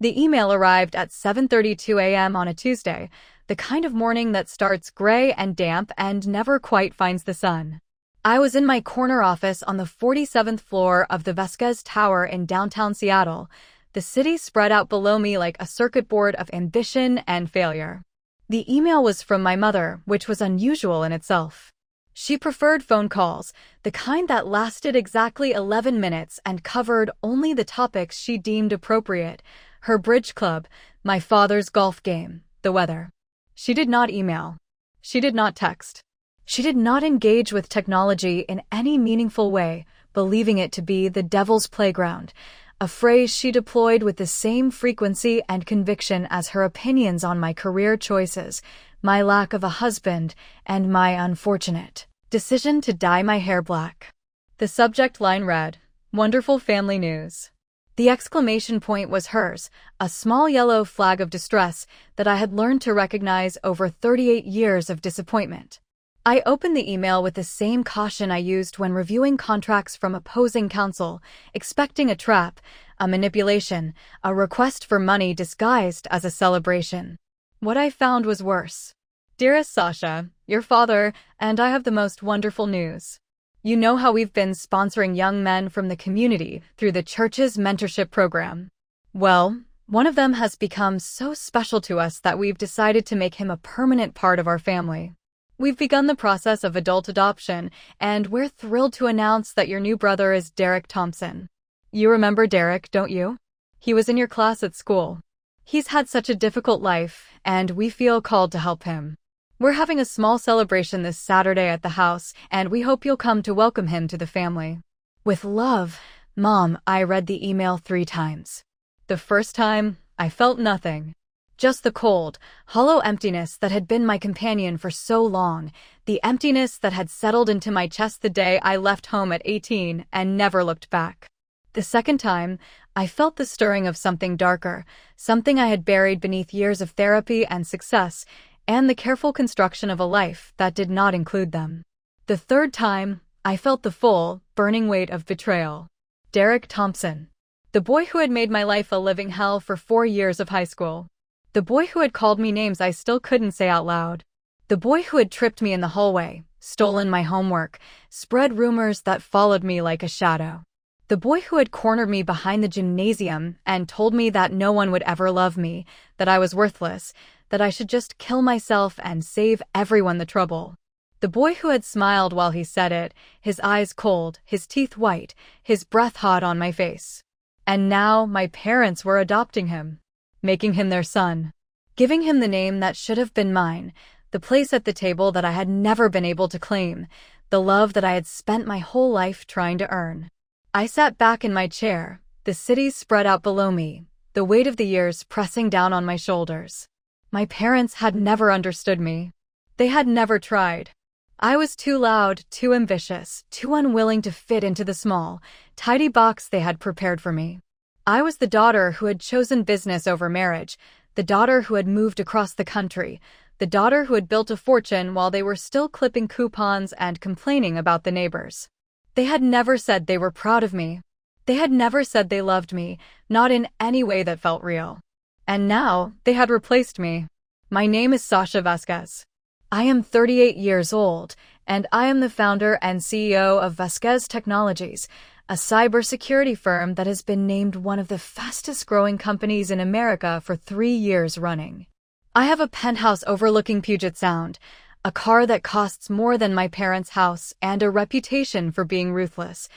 The email arrived at 7:32 a.m. on a Tuesday, the kind of morning that starts gray and damp and never quite finds the sun. I was in my corner office on the 47th floor of the Vasquez Tower in downtown Seattle, the city spread out below me like a circuit board of ambition and failure. The email was from my mother, which was unusual in itself. She preferred phone calls, the kind that lasted exactly 11 minutes and covered only the topics she deemed appropriate: her bridge club, my father's golf game, the weather. She did not email. She did not text. She did not engage with technology in any meaningful way, believing it to be the devil's playground, a phrase she deployed with the same frequency and conviction as her opinions on my career choices, my lack of a husband, and my unfortunate decision to dye my hair black. The subject line read, "Wonderful family news." The exclamation point was hers, a small yellow flag of distress that I had learned to recognize over 38 years of disappointment. I opened the email with the same caution I used when reviewing contracts from opposing counsel, expecting a trap, a manipulation, a request for money disguised as a celebration. What I found was worse. "Dearest Sasha, your father and I have the most wonderful news. You know how we've been sponsoring young men from the community through the church's mentorship program. Well, one of them has become so special to us that we've decided to make him a permanent part of our family. We've begun the process of adult adoption, and we're thrilled to announce that your new brother is Derek Thompson. You remember Derek, don't you? He was in your class at school. He's had such a difficult life, and we feel called to help him. We're having a small celebration this Saturday at the house, and we hope you'll come to welcome him to the family. With love, Mom." I read the email 3 times. The first time, I felt nothing. Just the cold, hollow emptiness that had been my companion for so long, the emptiness that had settled into my chest the day I left home at 18 and never looked back. The second time, I felt the stirring of something darker, something I had buried beneath years of therapy and success, and the careful construction of a life that did not include them. The third time, I felt the full, burning weight of betrayal. Derek Thompson. The boy who had made my life a living hell for 4 years of high school. The boy who had called me names I still couldn't say out loud. The boy who had tripped me in the hallway, stolen my homework, spread rumors that followed me like a shadow. The boy who had cornered me behind the gymnasium and told me that no one would ever love me, that I was worthless, that I should just kill myself and save everyone the trouble. The boy who had smiled while he said it, his eyes cold, his teeth white, his breath hot on my face. And now my parents were adopting him, making him their son, giving him the name that should have been mine, the place at the table that I had never been able to claim, the love that I had spent my whole life trying to earn. I sat back in my chair, the city spread out below me, the weight of the years pressing down on my shoulders. My parents had never understood me. They had never tried. I was too loud, too ambitious, too unwilling to fit into the small, tidy box they had prepared for me. I was the daughter who had chosen business over marriage, the daughter who had moved across the country, the daughter who had built a fortune while they were still clipping coupons and complaining about the neighbors. They had never said they were proud of me. They had never said they loved me, not in any way that felt real. And now, they had replaced me. My name is Sasha Vasquez. I am 38 years old, and I am the founder and CEO of Vasquez Technologies, a cybersecurity firm that has been named one of the fastest-growing companies in America for 3 years running. I have a penthouse overlooking Puget Sound, a car that costs more than my parents' house, and a reputation for being ruthless,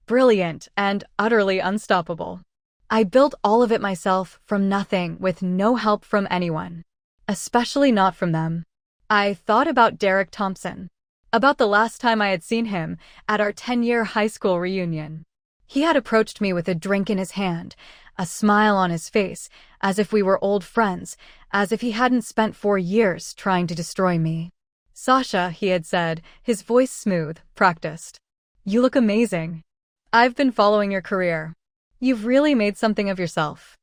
brilliant, and utterly unstoppable. I built all of it myself from nothing with no help from anyone, especially not from them. I thought about Derek Thompson, about the last time I had seen him at our 10-year high school reunion. He had approached me with a drink in his hand, a smile on his face, as if we were old friends, as if he hadn't spent 4 years trying to destroy me. "Sasha," he had said, his voice smooth, practiced. "You look amazing. I've been following your career. You've really made something of yourself."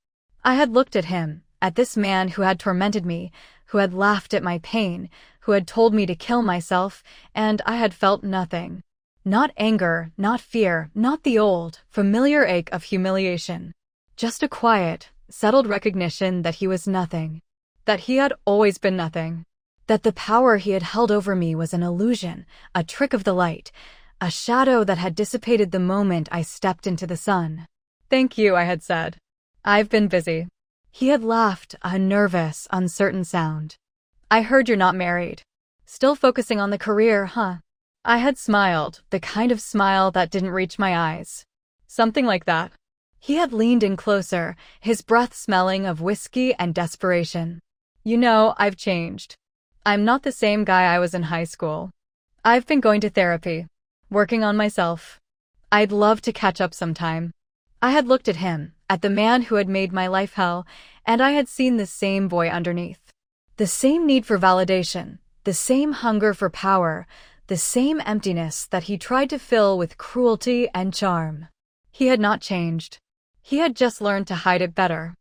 I had looked at him, at this man who had tormented me, who had laughed at my pain, who had told me to kill myself, and I had felt nothing. Not anger, not fear, not the old, familiar ache of humiliation. Just a quiet, Settled recognition that he was nothing. That he had always been nothing. That the power he had held over me was an illusion, a trick of the light, a shadow that had dissipated the moment I stepped into the sun. "Thank you," I had said. "I've been busy." He had laughed, a nervous, uncertain sound. "I heard you're not married. Still focusing on the career, huh?" I had smiled, the kind of smile that didn't reach my eyes. Something like that. He had leaned in closer, his breath smelling of whiskey and desperation. "You know, I've changed. I'm not the same guy I was in high school. I've been going to therapy, working on myself. I'd love to catch up sometime." I had looked at him, at the man who had made my life hell, and I had seen the same boy underneath. The same need for validation, the same hunger for power, the same emptiness that he tried to fill with cruelty and charm. He had not changed. He had just learned to hide it better.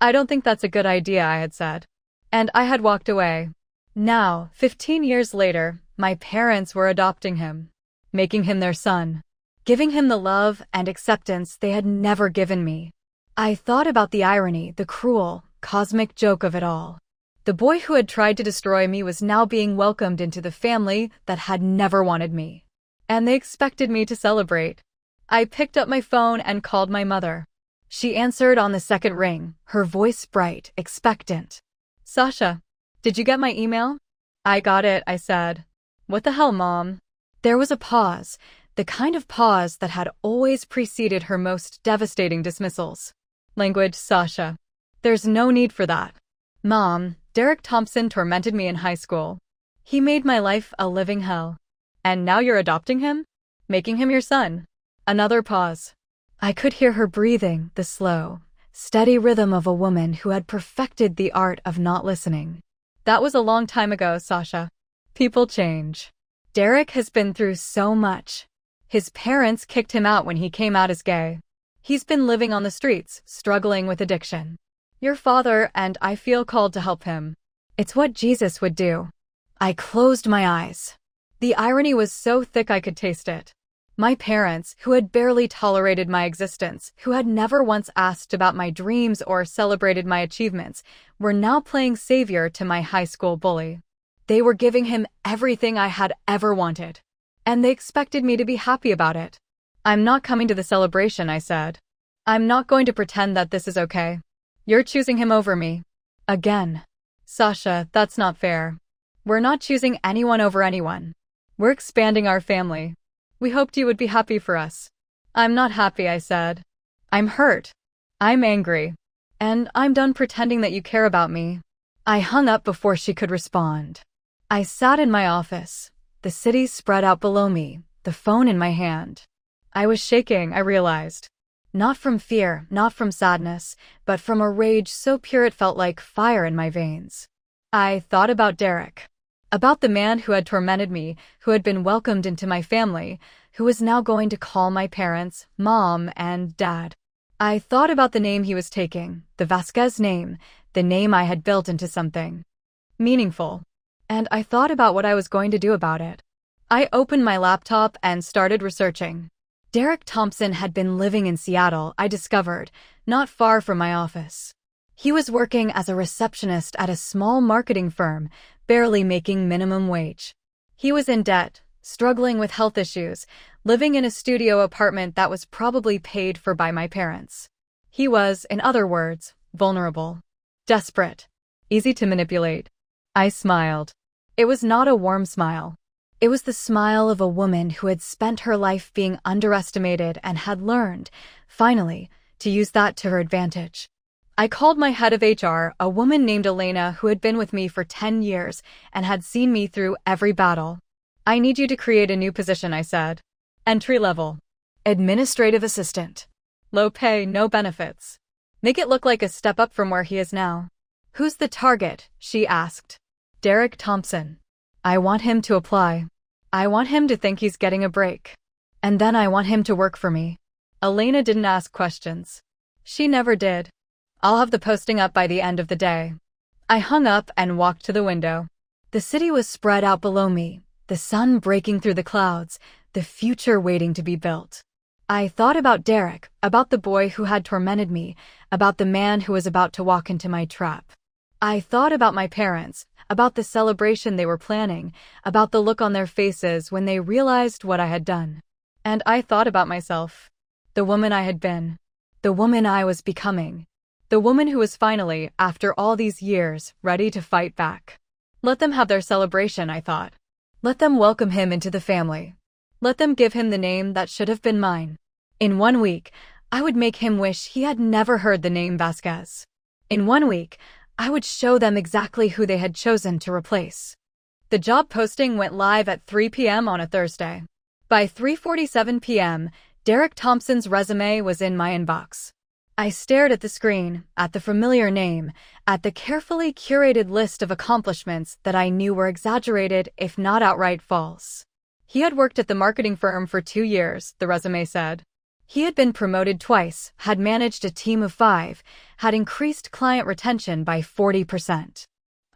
"I don't think that's a good idea," I had said. And I had walked away. Now, 15 years later, my parents were adopting him, making him their son, giving him the love and acceptance they had never given me. I thought about the irony, the cruel, cosmic joke of it all. The boy who had tried to destroy me was now being welcomed into the family that had never wanted me. And they expected me to celebrate. I picked up my phone and called my mother. She answered on the second ring, her voice bright, expectant. "Sasha, did you get my email?" "I got it," I said. "What the hell, Mom?" There was a pause, the kind of pause that had always preceded her most devastating dismissals. Language, Sasha. "There's no need for that. Mom, Derek Thompson tormented me in high school. He made my life a living hell. And now you're adopting him? Making him your son?" Another pause. I could hear her breathing, the slow, steady rhythm of a woman who had perfected the art of not listening. "That was a long time ago, Sasha. People change. Derek has been through so much. His parents kicked him out when he came out as gay. He's been living on the streets, struggling with addiction. Your father and I feel called to help him. It's what Jesus would do." I closed my eyes. The irony was so thick I could taste it. My parents, who had barely tolerated my existence, who had never once asked about my dreams or celebrated my achievements, were now playing savior to my high school bully. They were giving him everything I had ever wanted. And they expected me to be happy about it. "I'm not coming to the celebration," I said. "I'm not going to pretend that this is okay. You're choosing him over me." Again. "Sasha, that's not fair. We're not choosing anyone over anyone. We're expanding our family. We hoped you would be happy for us." "I'm not happy," I said. "I'm hurt. I'm angry. And I'm done pretending that you care about me." I hung up before she could respond. I sat in my office, the city spread out below me, the phone in my hand. I was shaking, I realized. Not from fear, not from sadness, but from a rage so pure it felt like fire in my veins. I thought about Derek. About the man who had tormented me, who had been welcomed into my family, who was now going to call my parents Mom and Dad. I thought about the name he was taking, the Vasquez name, the name I had built into something meaningful. And I thought about what I was going to do about it. I opened my laptop and started researching. Derek Thompson had been living in Seattle, I discovered, not far from my office. He was working as a receptionist at a small marketing firm, barely making minimum wage. He was in debt, struggling with health issues, living in a studio apartment that was probably paid for by my parents. He was, in other words, vulnerable, desperate, easy to manipulate. I smiled. It was not a warm smile. It was the smile of a woman who had spent her life being underestimated and had learned, finally, to use that to her advantage. I called my head of HR, a woman named Elena who had been with me for 10 years and had seen me through every battle. "I need you to create a new position," I said. "Entry level. Administrative assistant. Low pay, no benefits. Make it look like a step up from where he is now." "Who's the target?" she asked. "Derek Thompson. I want him to apply. I want him to think he's getting a break. And then I want him to work for me." Elena didn't ask questions. She never did. "I'll have the posting up by the end of the day." I hung up and walked to the window. The city was spread out below me, the sun breaking through the clouds, the future waiting to be built. I thought about Derek, about the boy who had tormented me, about the man who was about to walk into my trap. I thought about my parents, about the celebration they were planning, about the look on their faces when they realized what I had done. And I thought about myself, the woman I had been, the woman I was becoming, the woman who was finally, after all these years, ready to fight back. Let them have their celebration, I thought. Let them welcome him into the family. Let them give him the name that should have been mine. In 1 week, I would make him wish he had never heard the name Vasquez. In 1 week, I would show them exactly who they had chosen to replace. The job posting went live at 3 p.m. on a Thursday. By 3:47 p.m., Derek Thompson's resume was in my inbox. I stared at the screen, at the familiar name, at the carefully curated list of accomplishments that I knew were exaggerated, if not outright false. He had worked at the marketing firm for 2 years, the resume said. He had been promoted twice, had managed a team of 5, had increased client retention by 40%.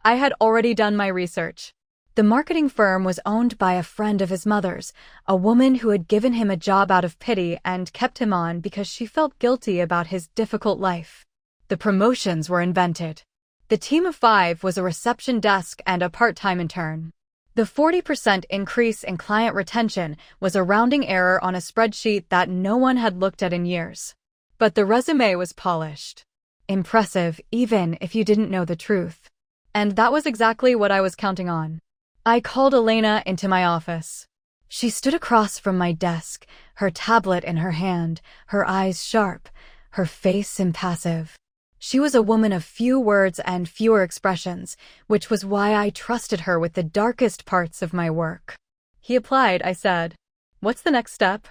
I had already done my research. The marketing firm was owned by a friend of his mother's, a woman who had given him a job out of pity and kept him on because she felt guilty about his difficult life. The promotions were invented. The team of 5 was a reception desk and a part-time intern. The 40% increase in client retention was a rounding error on a spreadsheet that no one had looked at in years. But the resume was polished. Impressive, even if you didn't know the truth. And that was exactly what I was counting on. I called Elena into my office. She stood across from my desk, her tablet in her hand, her eyes sharp, her face impassive. She was a woman of few words and fewer expressions, which was why I trusted her with the darkest parts of my work. He applied, I said. What's the next step?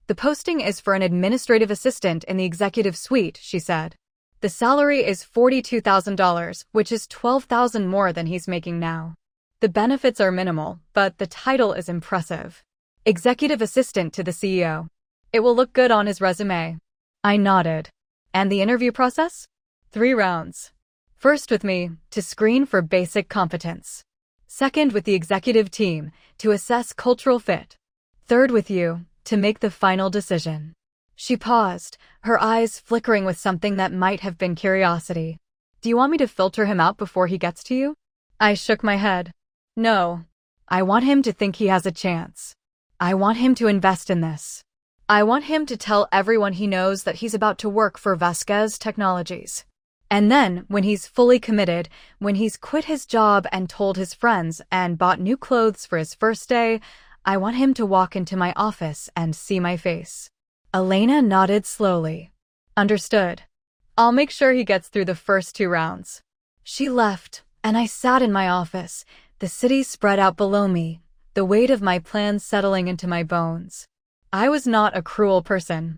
The posting is for an administrative assistant in the executive suite, she said. The salary is $42,000, which is $12,000 more than he's making now. The benefits are minimal, but the title is impressive. Executive assistant to the CEO. It will look good on his resume. I nodded. And the interview process? 3 rounds. First with me, to screen for basic competence. Second with the executive team, to assess cultural fit. Third with you, to make the final decision. She paused, her eyes flickering with something that might have been curiosity. Do you want me to filter him out before he gets to you? I shook my head. No. I want him to think he has a chance. I want him to invest in this. I want him to tell everyone he knows that he's about to work for Vasquez Technologies. And then, when he's fully committed, when he's quit his job and told his friends and bought new clothes for his first day, I want him to walk into my office and see my face. Elena nodded slowly. Understood. I'll make sure he gets through the first 2 rounds. She left, and I sat in my office, the city spread out below me, the weight of my plans settling into my bones. I was not a cruel person.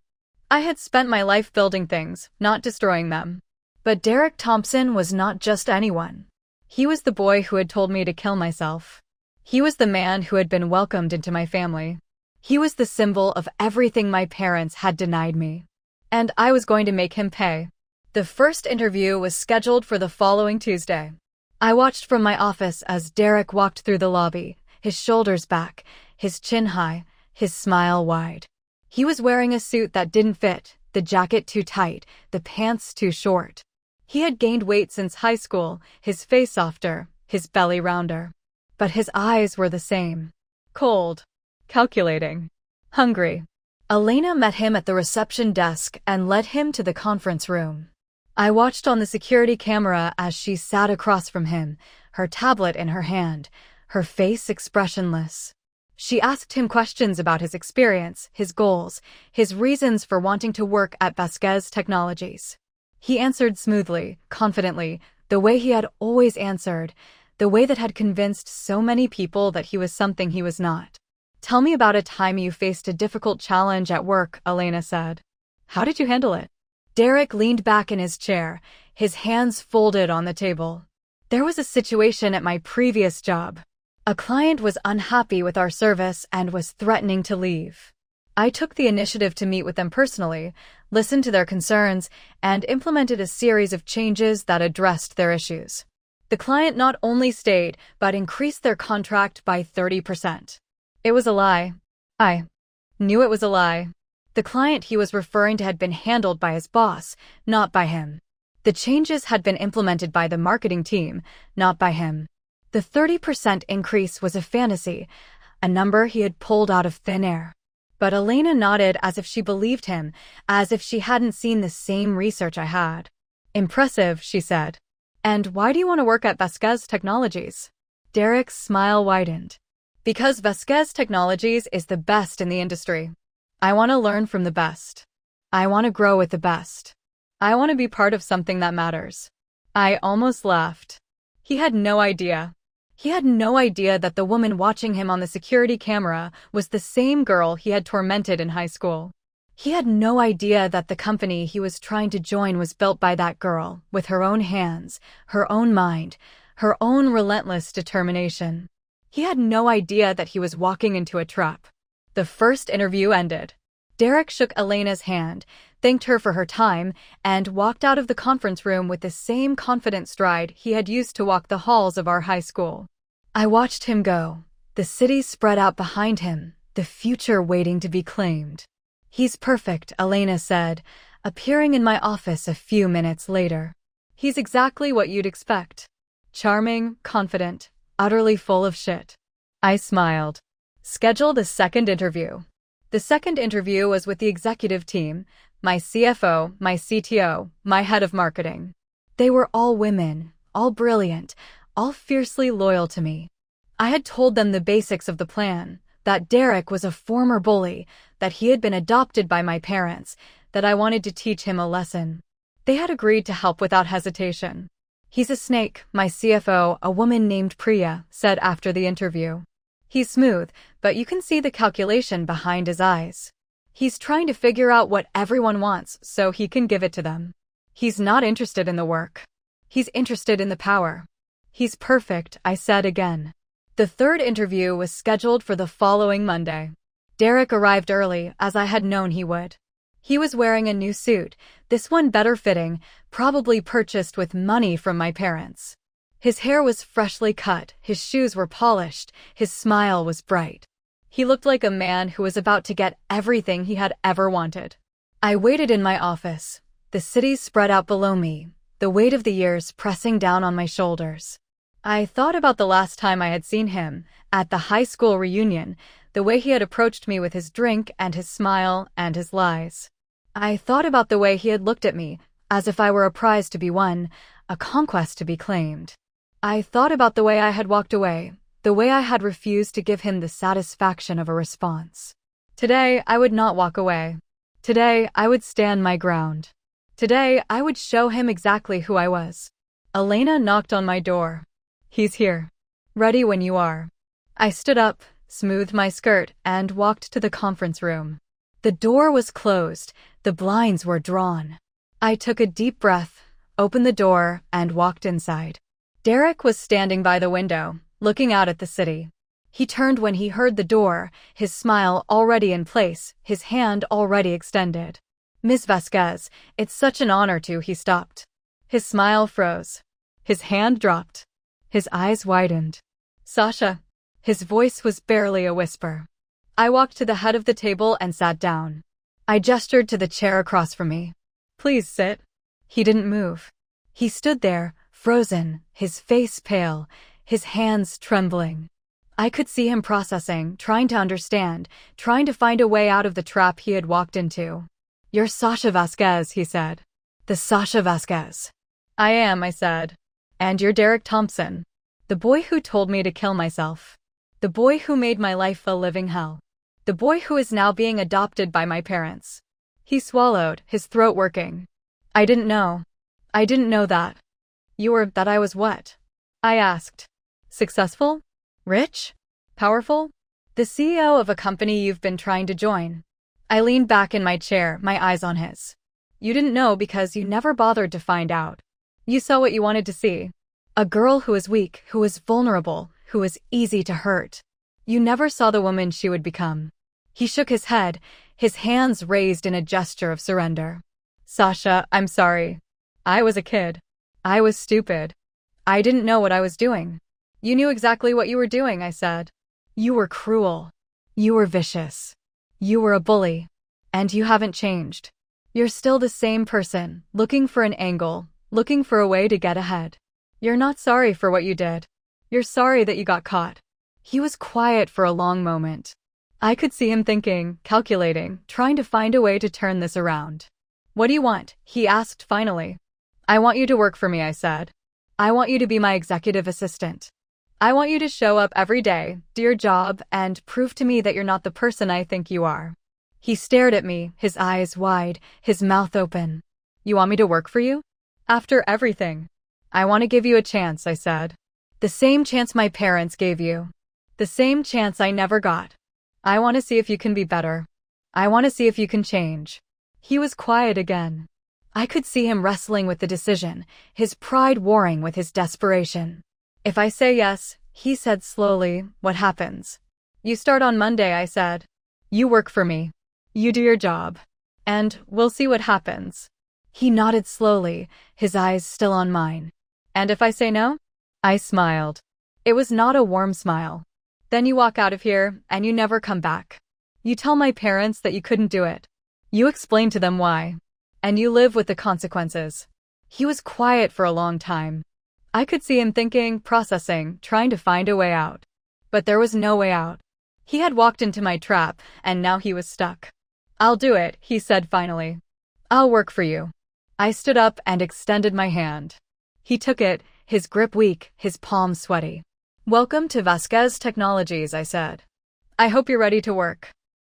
I had spent my life building things, not destroying them. But Derek Thompson was not just anyone. He was the boy who had told me to kill myself. He was the man who had been welcomed into my family. He was the symbol of everything my parents had denied me. And I was going to make him pay. The first interview was scheduled for the following Tuesday. I watched from my office as Derek walked through the lobby, his shoulders back, his chin high, his smile wide. He was wearing a suit that didn't fit, the jacket too tight, the pants too short. He had gained weight since high school, his face softer, his belly rounder. But his eyes were the same. Cold. Calculating. Hungry. Elena met him at the reception desk and led him to the conference room. I watched on the security camera as she sat across from him, her tablet in her hand, her face expressionless. She asked him questions about his experience, his goals, his reasons for wanting to work at Vasquez Technologies. He answered smoothly, confidently, the way he had always answered, the way that had convinced so many people that he was something he was not. Tell me about a time you faced a difficult challenge at work, Elena said. How did you handle it? Derek leaned back in his chair, his hands folded on the table. There was a situation at my previous job. A client was unhappy with our service and was threatening to leave. I took the initiative to meet with them personally, listened to their concerns, and implemented a series of changes that addressed their issues. The client not only stayed, but increased their contract by 30%. It was a lie. I knew it was a lie. The client he was referring to had been handled by his boss, not by him. The changes had been implemented by the marketing team, not by him. The 30% increase was a fantasy, a number he had pulled out of thin air. But Elena nodded as if she believed him, as if she hadn't seen the same research I had. Impressive, she said. And why do you want to work at Vasquez Technologies? Derek's smile widened. Because Vasquez Technologies is the best in the industry. I want to learn from the best. I want to grow with the best. I want to be part of something that matters. I almost laughed. He had no idea. He had no idea that the woman watching him on the security camera was the same girl he had tormented in high school. He had no idea that the company he was trying to join was built by that girl, with her own hands, her own mind, her own relentless determination. He had no idea that he was walking into a trap. The first interview ended. Derek shook Elena's hand, thanked her for her time, and walked out of the conference room with the same confident stride he had used to walk the halls of our high school. I watched him go, the city spread out behind him, the future waiting to be claimed. He's perfect, Elena said, appearing in my office a few minutes later. He's exactly what you'd expect. Charming, confident, utterly full of shit. I smiled. Scheduled a second interview. The second interview was with the executive team, my CFO, my CTO, my head of marketing. They were all women, all brilliant, all fiercely loyal to me. I had told them the basics of the plan, that Derek was a former bully, that he had been adopted by my parents, that I wanted to teach him a lesson. They had agreed to help without hesitation. He's a snake, my CFO, a woman named Priya, said after the interview. He's smooth, but you can see the calculation behind his eyes. He's trying to figure out what everyone wants so he can give it to them. He's not interested in the work. He's interested in the power. He's perfect, I said again. The third interview was scheduled for the following Monday. Derek arrived early, as I had known he would. He was wearing a new suit, this one better fitting, probably purchased with money from my parents. His hair was freshly cut, his shoes were polished, his smile was bright. He looked like a man who was about to get everything he had ever wanted. I waited in my office, the city spread out below me, the weight of the years pressing down on my shoulders. I thought about the last time I had seen him, at the high school reunion, the way he had approached me with his drink and his smile and his lies. I thought about the way he had looked at me, as if I were a prize to be won, a conquest to be claimed. I thought about the way I had walked away, the way I had refused to give him the satisfaction of a response. Today, I would not walk away. Today, I would stand my ground. Today, I would show him exactly who I was. Elena knocked on my door. He's here. Ready when you are. I stood up, smoothed my skirt, and walked to the conference room. The door was closed, the blinds were drawn. I took a deep breath, opened the door, and walked inside. Derek was standing by the window, looking out at the city. He turned when he heard the door, his smile already in place, his hand already extended. Miss Vasquez, it's such an honor to, he stopped. His smile froze. His hand dropped. His eyes widened. Sasha. His voice was barely a whisper. I walked to the head of the table and sat down. I gestured to the chair across from me. Please sit. He didn't move. He stood there, frozen, his face pale, his hands trembling. I could see him processing, trying to understand, trying to find a way out of the trap he had walked into. You're Sasha Vasquez, he said. The Sasha Vasquez. I am, I said. And you're Derek Thompson. The boy who told me to kill myself. The boy who made my life a living hell. The boy who is now being adopted by my parents. He swallowed, his throat working. I didn't know. I didn't know that. That I was what? I asked. Successful? Rich? Powerful? The CEO of a company you've been trying to join. I leaned back in my chair, my eyes on his. You didn't know because you never bothered to find out. You saw what you wanted to see. A girl who was weak, who was vulnerable, who was easy to hurt. You never saw the woman she would become. He shook his head, his hands raised in a gesture of surrender. Sasha, I'm sorry. I was a kid. I was stupid. I didn't know what I was doing. You knew exactly what you were doing, I said. You were cruel. You were vicious. You were a bully. And you haven't changed. You're still the same person, looking for an angle, looking for a way to get ahead. You're not sorry for what you did. You're sorry that you got caught." He was quiet for a long moment. I could see him thinking, calculating, trying to find a way to turn this around. "What do you want?" he asked finally. "I want you to work for me," I said. "I want you to be my executive assistant. I want you to show up every day, do your job, and prove to me that you're not the person I think you are." He stared at me, his eyes wide, his mouth open. "You want me to work for you? After everything?" "I want to give you a chance," I said. "The same chance my parents gave you. The same chance I never got. I want to see if you can be better. I want to see if you can change." He was quiet again. I could see him wrestling with the decision, his pride warring with his desperation. "If I say yes," he said slowly, "what happens?" "You start on Monday," I said. "You work for me. You do your job. And we'll see what happens." He nodded slowly, his eyes still on mine. "And if I say no?" I smiled. It was not a warm smile. "Then you walk out of here, and you never come back. You tell my parents that you couldn't do it. You explain to them why. And you live with the consequences." He was quiet for a long time. I could see him thinking, processing, trying to find a way out. But there was no way out. He had walked into my trap, and now he was stuck. "I'll do it," he said finally. "I'll work for you." I stood up and extended my hand. He took it, his grip weak, his palms sweaty. "Welcome to Vasquez Technologies," I said. "I hope you're ready to work."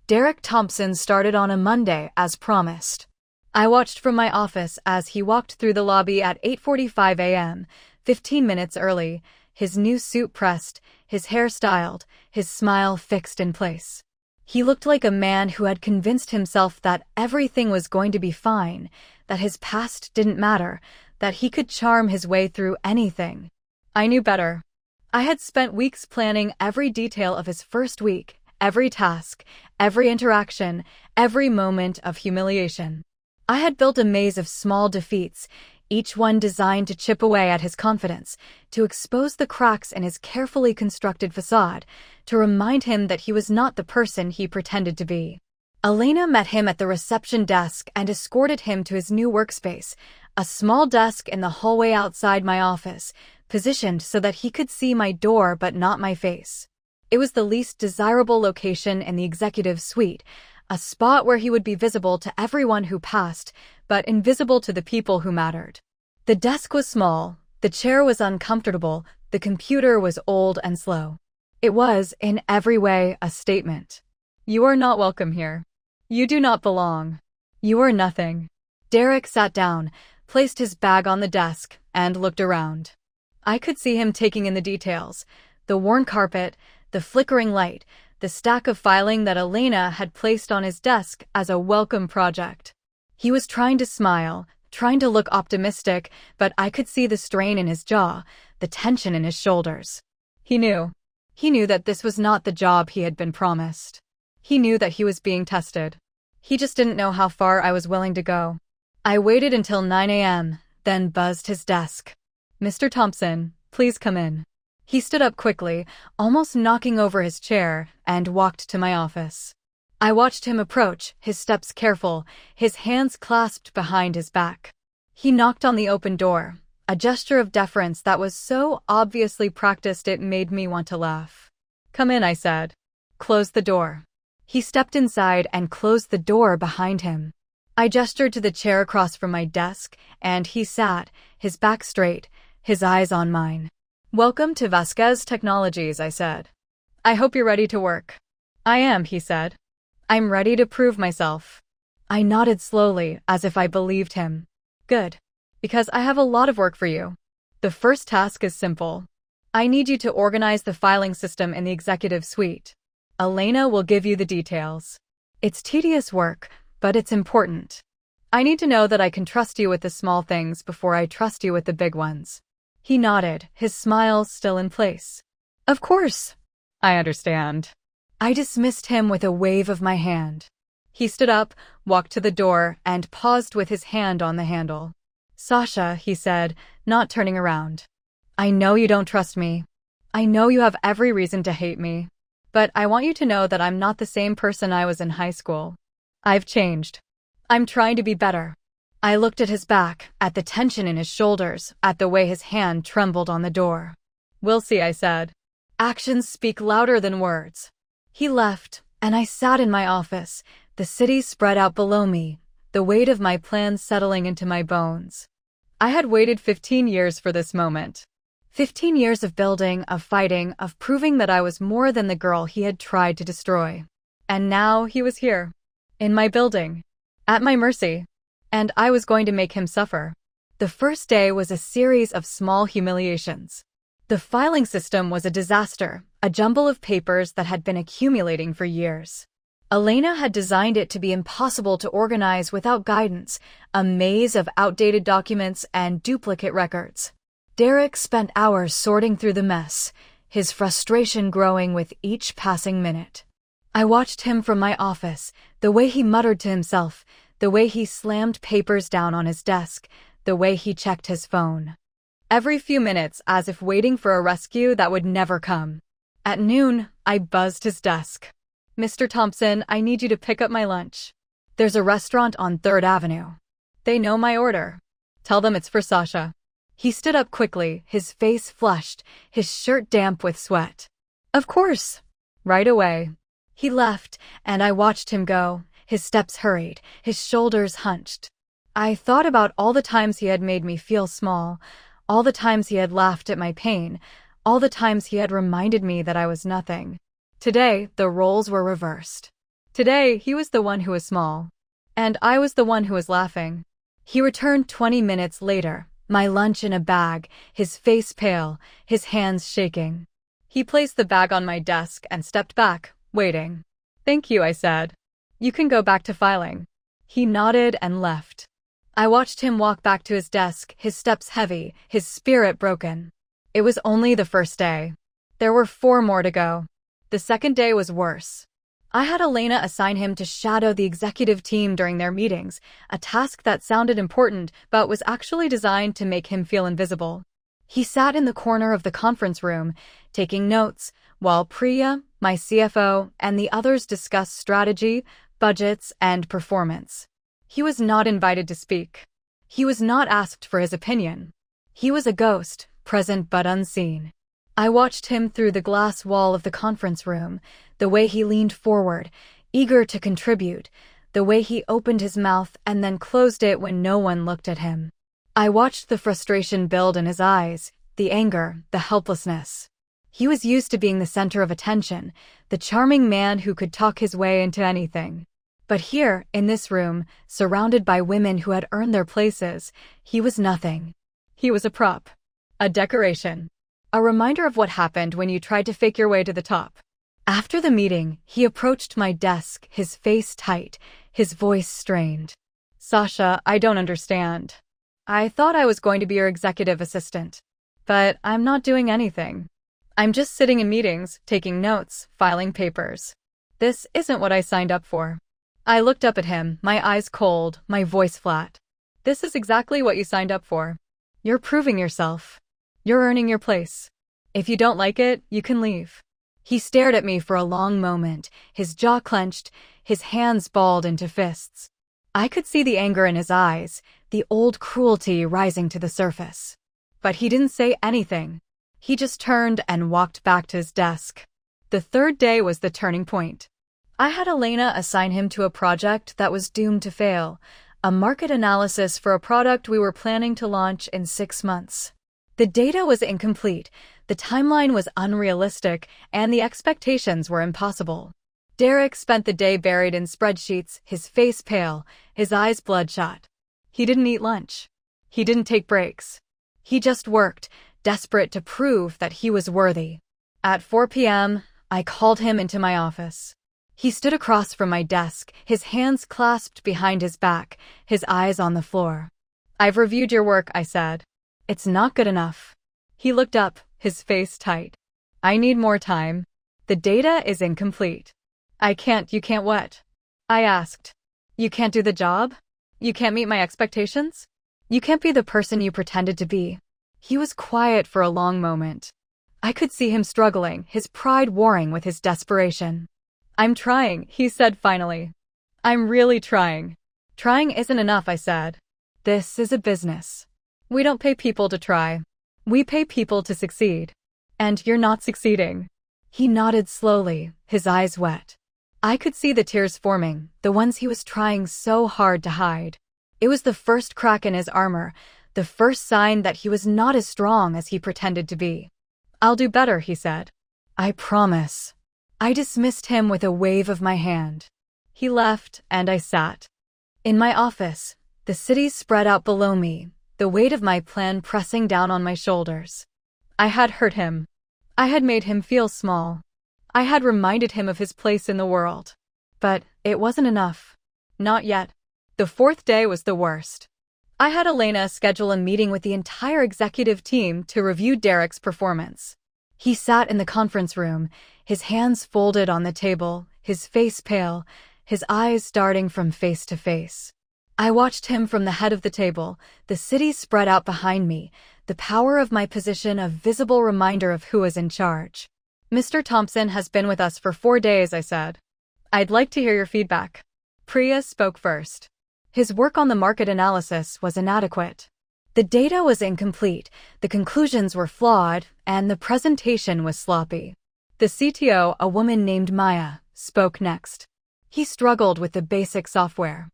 Derek Thompson started on a Monday, as promised. I watched from my office as he walked through the lobby at 8:45 a.m., 15 minutes early, his new suit pressed, his hair styled, his smile fixed in place. He looked like a man who had convinced himself that everything was going to be fine, that his past didn't matter, that he could charm his way through anything. I knew better. I had spent weeks planning every detail of his first week, every task, every interaction, every moment of humiliation. I had built a maze of small defeats, each one designed to chip away at his confidence, to expose the cracks in his carefully constructed facade, to remind him that he was not the person he pretended to be. Elena met him at the reception desk and escorted him to his new workspace, a small desk in the hallway outside my office, positioned so that he could see my door but not my face. It was the least desirable location in the executive suite, a spot where he would be visible to everyone who passed, but invisible to the people who mattered. The desk was small, the chair was uncomfortable, the computer was old and slow. It was, in every way, a statement. "You are not welcome here. You do not belong. You are nothing." Derek sat down, placed his bag on the desk, and looked around. I could see him taking in the details, the worn carpet, the flickering light, the stack of filing that Elena had placed on his desk as a welcome project. He was trying to smile, trying to look optimistic, but I could see the strain in his jaw, the tension in his shoulders. He knew. He knew that this was not the job he had been promised. He knew that he was being tested. He just didn't know how far I was willing to go. I waited until 9 a.m., then buzzed his desk. "Mr. Thompson, please come in." He stood up quickly, almost knocking over his chair, and walked to my office. I watched him approach, his steps careful, his hands clasped behind his back. He knocked on the open door, a gesture of deference that was so obviously practiced it made me want to laugh. "Come in," I said. "Close the door." He stepped inside and closed the door behind him. I gestured to the chair across from my desk, and he sat, his back straight, his eyes on mine. "Welcome to Vasquez Technologies," I said. "I hope you're ready to work." "I am," he said. "I'm ready to prove myself." I nodded slowly, as if I believed him. "Good. Because I have a lot of work for you. The first task is simple. I need you to organize the filing system in the executive suite. Elena will give you the details. It's tedious work, but it's important. I need to know that I can trust you with the small things before I trust you with the big ones." He nodded, his smile still in place. "Of course. I understand." I dismissed him with a wave of my hand. He stood up, walked to the door, and paused with his hand on the handle. "Sasha," he said, not turning around. "I know you don't trust me. I know you have every reason to hate me. But I want you to know that I'm not the same person I was in high school. I've changed. I'm trying to be better. I looked at his back, at the tension in his shoulders, at the way his hand trembled on the door. We'll see, I said. Actions speak louder than words. He left, and I sat in my office, the city spread out below me, the weight of my plans settling into my bones. I had waited 15 years for this moment. 15 years of building, of fighting, of proving that I was more than the girl he had tried to destroy. And now he was here, in my building, at my mercy, and I was going to make him suffer. The first day was a series of small humiliations. The filing system was a disaster, a jumble of papers that had been accumulating for years. Elena had designed it to be impossible to organize without guidance, a maze of outdated documents and duplicate records. Derek spent hours sorting through the mess, his frustration growing with each passing minute. I watched him from my office, the way he muttered to himself, the way he slammed papers down on his desk, the way he checked his phone. Every few minutes, as if waiting for a rescue that would never come. At noon, I buzzed his desk. Mr. Thompson, I need you to pick up my lunch. There's a restaurant on 3rd Avenue. They know my order. Tell them it's for Sasha. He stood up quickly, his face flushed, his shirt damp with sweat. Of course. Right away. He left, and I watched him go, his steps hurried, his shoulders hunched. I thought about all the times he had made me feel small, all the times he had laughed at my pain, all the times he had reminded me that I was nothing. Today, the roles were reversed. Today, he was the one who was small, and I was the one who was laughing. He returned 20 minutes later, my lunch in a bag, his face pale, his hands shaking. He placed the bag on my desk and stepped back, waiting. Thank you, I said. You can go back to filing. He nodded and left. I watched him walk back to his desk, his steps heavy, his spirit broken. It was only the first day. There were 4 more to go. The second day was worse. I had Elena assign him to shadow the executive team during their meetings, a task that sounded important but was actually designed to make him feel invisible. He sat in the corner of the conference room, taking notes, while Priya, my CFO, and the others discussed strategy, budgets, and performance. He was not invited to speak. He was not asked for his opinion. He was a ghost, present but unseen. I watched him through the glass wall of the conference room, the way he leaned forward, eager to contribute, the way he opened his mouth and then closed it when no one looked at him. I watched the frustration build in his eyes, the anger, the helplessness. He was used to being the center of attention, the charming man who could talk his way into anything. But here, in this room, surrounded by women who had earned their places, he was nothing. He was a prop. A decoration. A reminder of what happened when you tried to fake your way to the top. After the meeting, he approached my desk, his face tight, his voice strained. Sasha, I don't understand. I thought I was going to be your executive assistant. But I'm not doing anything. I'm just sitting in meetings, taking notes, filing papers. This isn't what I signed up for. I looked up at him, my eyes cold, my voice flat. This is exactly what you signed up for. You're proving yourself. You're earning your place. If you don't like it, you can leave. He stared at me for a long moment, his jaw clenched, his hands balled into fists. I could see the anger in his eyes, the old cruelty rising to the surface. But he didn't say anything. He just turned and walked back to his desk. The third day was the turning point. I had Elena assign him to a project that was doomed to fail, a market analysis for a product we were planning to launch in 6 months. The data was incomplete, the timeline was unrealistic, and the expectations were impossible. Derek spent the day buried in spreadsheets, his face pale, his eyes bloodshot. He didn't eat lunch. He didn't take breaks. He just worked, desperate to prove that he was worthy. At 4 p.m., I called him into my office. He stood across from my desk, his hands clasped behind his back, his eyes on the floor. I've reviewed your work, I said. It's not good enough. He looked up, his face tight. I need more time. The data is incomplete. You can't what? I asked. You can't do the job? You can't meet my expectations? You can't be the person you pretended to be. He was quiet for a long moment. I could see him struggling, his pride warring with his desperation. I'm trying, he said finally. I'm really trying. Trying isn't enough, I said. This is a business. We don't pay people to try. We pay people to succeed. And you're not succeeding. He nodded slowly, his eyes wet. I could see the tears forming, the ones he was trying so hard to hide. It was the first crack in his armor, the first sign that he was not as strong as he pretended to be. I'll do better, he said. I promise. I dismissed him with a wave of my hand. He left, and I sat. In my office, the city spread out below me, the weight of my plan pressing down on my shoulders. I had hurt him. I had made him feel small. I had reminded him of his place in the world. But it wasn't enough. Not yet. The fourth day was the worst. I had Elena schedule a meeting with the entire executive team to review Derek's performance. He sat in the conference room, his hands folded on the table, his face pale, his eyes darting from face to face. I watched him from the head of the table, the city spread out behind me, the power of my position a visible reminder of who was in charge. Mr. Thompson has been with us for 4 days, I said. I'd like to hear your feedback. Priya spoke first. His work on the market analysis was inadequate. The data was incomplete, the conclusions were flawed, and the presentation was sloppy. The CTO, a woman named Maya, spoke next. He struggled with the basic software.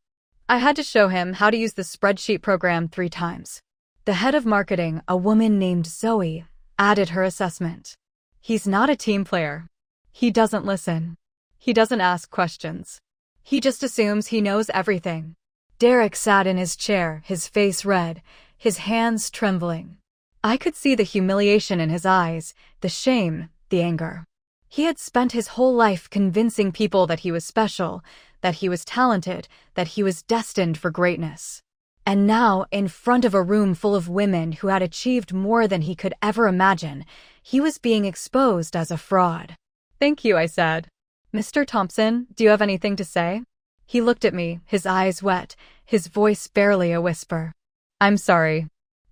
I had to show him how to use the spreadsheet program 3 times. The head of marketing, a woman named Zoe, added her assessment. He's not a team player. He doesn't listen. He doesn't ask questions. He just assumes he knows everything. Derek sat in his chair, his face red, his hands trembling. I could see the humiliation in his eyes, the shame, the anger. He had spent his whole life convincing people that he was special, that he was talented, that he was destined for greatness. And now, in front of a room full of women who had achieved more than he could ever imagine, he was being exposed as a fraud. Thank you, I said. Mr. Thompson, do you have anything to say? He looked at me, his eyes wet, his voice barely a whisper. I'm sorry.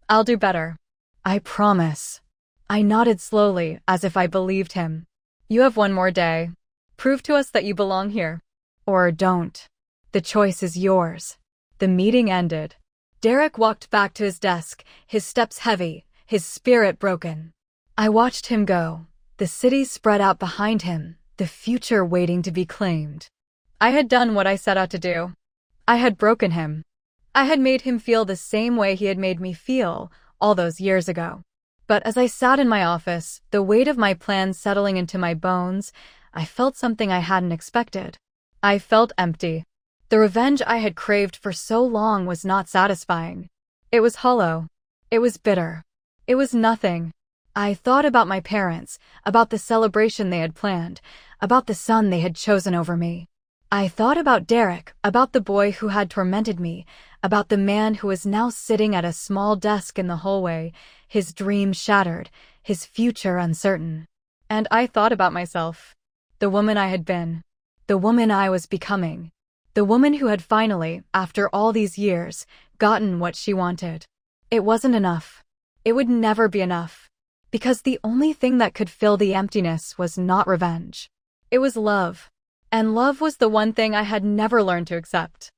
I'll do better. I promise. I nodded slowly, as if I believed him. You have 1 more day. Prove to us that you belong here. Or don't. The choice is yours. The meeting ended. Derek walked back to his desk, his steps heavy, his spirit broken. I watched him go, the city spread out behind him, the future waiting to be claimed. I had done what I set out to do. I had broken him. I had made him feel the same way he had made me feel all those years ago. But as I sat in my office, the weight of my plan settling into my bones, I felt something I hadn't expected. I felt empty. The revenge I had craved for so long was not satisfying. It was hollow. It was bitter. It was nothing. I thought about my parents, about the celebration they had planned, about the son they had chosen over me. I thought about Derek, about the boy who had tormented me, about the man who was now sitting at a small desk in the hallway, his dream shattered, his future uncertain. And I thought about myself, the woman I had been, the woman I was becoming, the woman who had finally, after all these years, gotten what she wanted. It wasn't enough. It would never be enough. Because the only thing that could fill the emptiness was not revenge. It was love. And love was the one thing I had never learned to accept.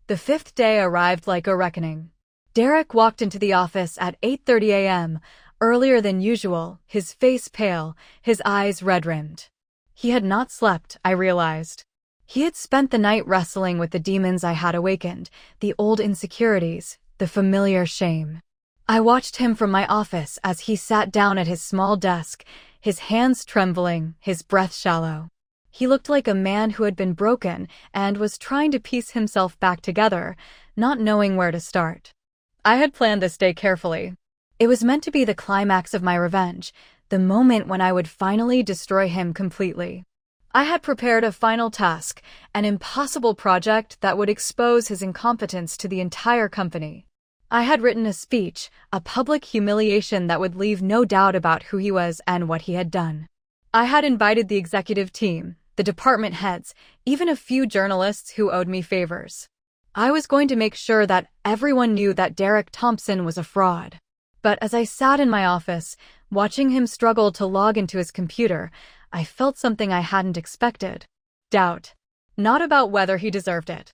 The 5th day arrived like a reckoning. Derek walked into the office at 8:30 a.m., earlier than usual, his face pale, his eyes red-rimmed. He had not slept, I realized. He had spent the night wrestling with the demons I had awakened, the old insecurities, the familiar shame. I watched him from my office as he sat down at his small desk, his hands trembling, his breath shallow. He looked like a man who had been broken and was trying to piece himself back together, not knowing where to start. I had planned this day carefully. It was meant to be the climax of my revenge, the moment when I would finally destroy him completely. I had prepared a final task, an impossible project that would expose his incompetence to the entire company. I had written a speech, a public humiliation that would leave no doubt about who he was and what he had done. I had invited the executive team, the department heads, even a few journalists who owed me favors. I was going to make sure that everyone knew that Derek Thompson was a fraud. But as I sat in my office, watching him struggle to log into his computer, I felt something I hadn't expected. Doubt. Not about whether he deserved it,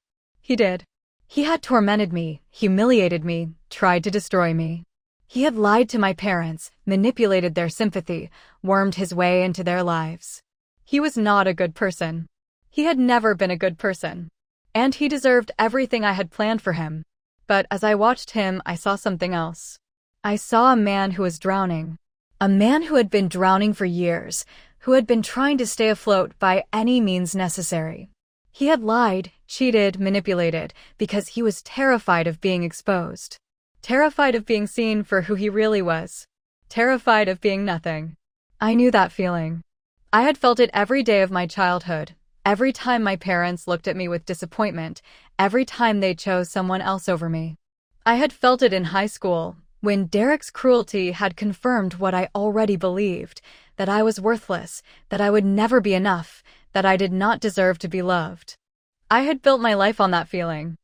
He did. He had tormented me, humiliated me, tried to destroy me. He had lied to my parents, manipulated their sympathy, wormed his way into their lives. He was not a good person. He had never been a good person. And he deserved everything I had planned for him. But as I watched him, I saw something else. I saw a man who was drowning. A man who had been drowning for years, who had been trying to stay afloat by any means necessary. He had lied, cheated, manipulated, because he was terrified of being exposed. Terrified of being seen for who he really was. Terrified of being nothing. I knew that feeling. I had felt it every day of my childhood, every time my parents looked at me with disappointment, every time they chose someone else over me. I had felt it in high school, when Derek's cruelty had confirmed what I already believed, that I was worthless, that I would never be enough, that I did not deserve to be loved. I had built my life on that feeling.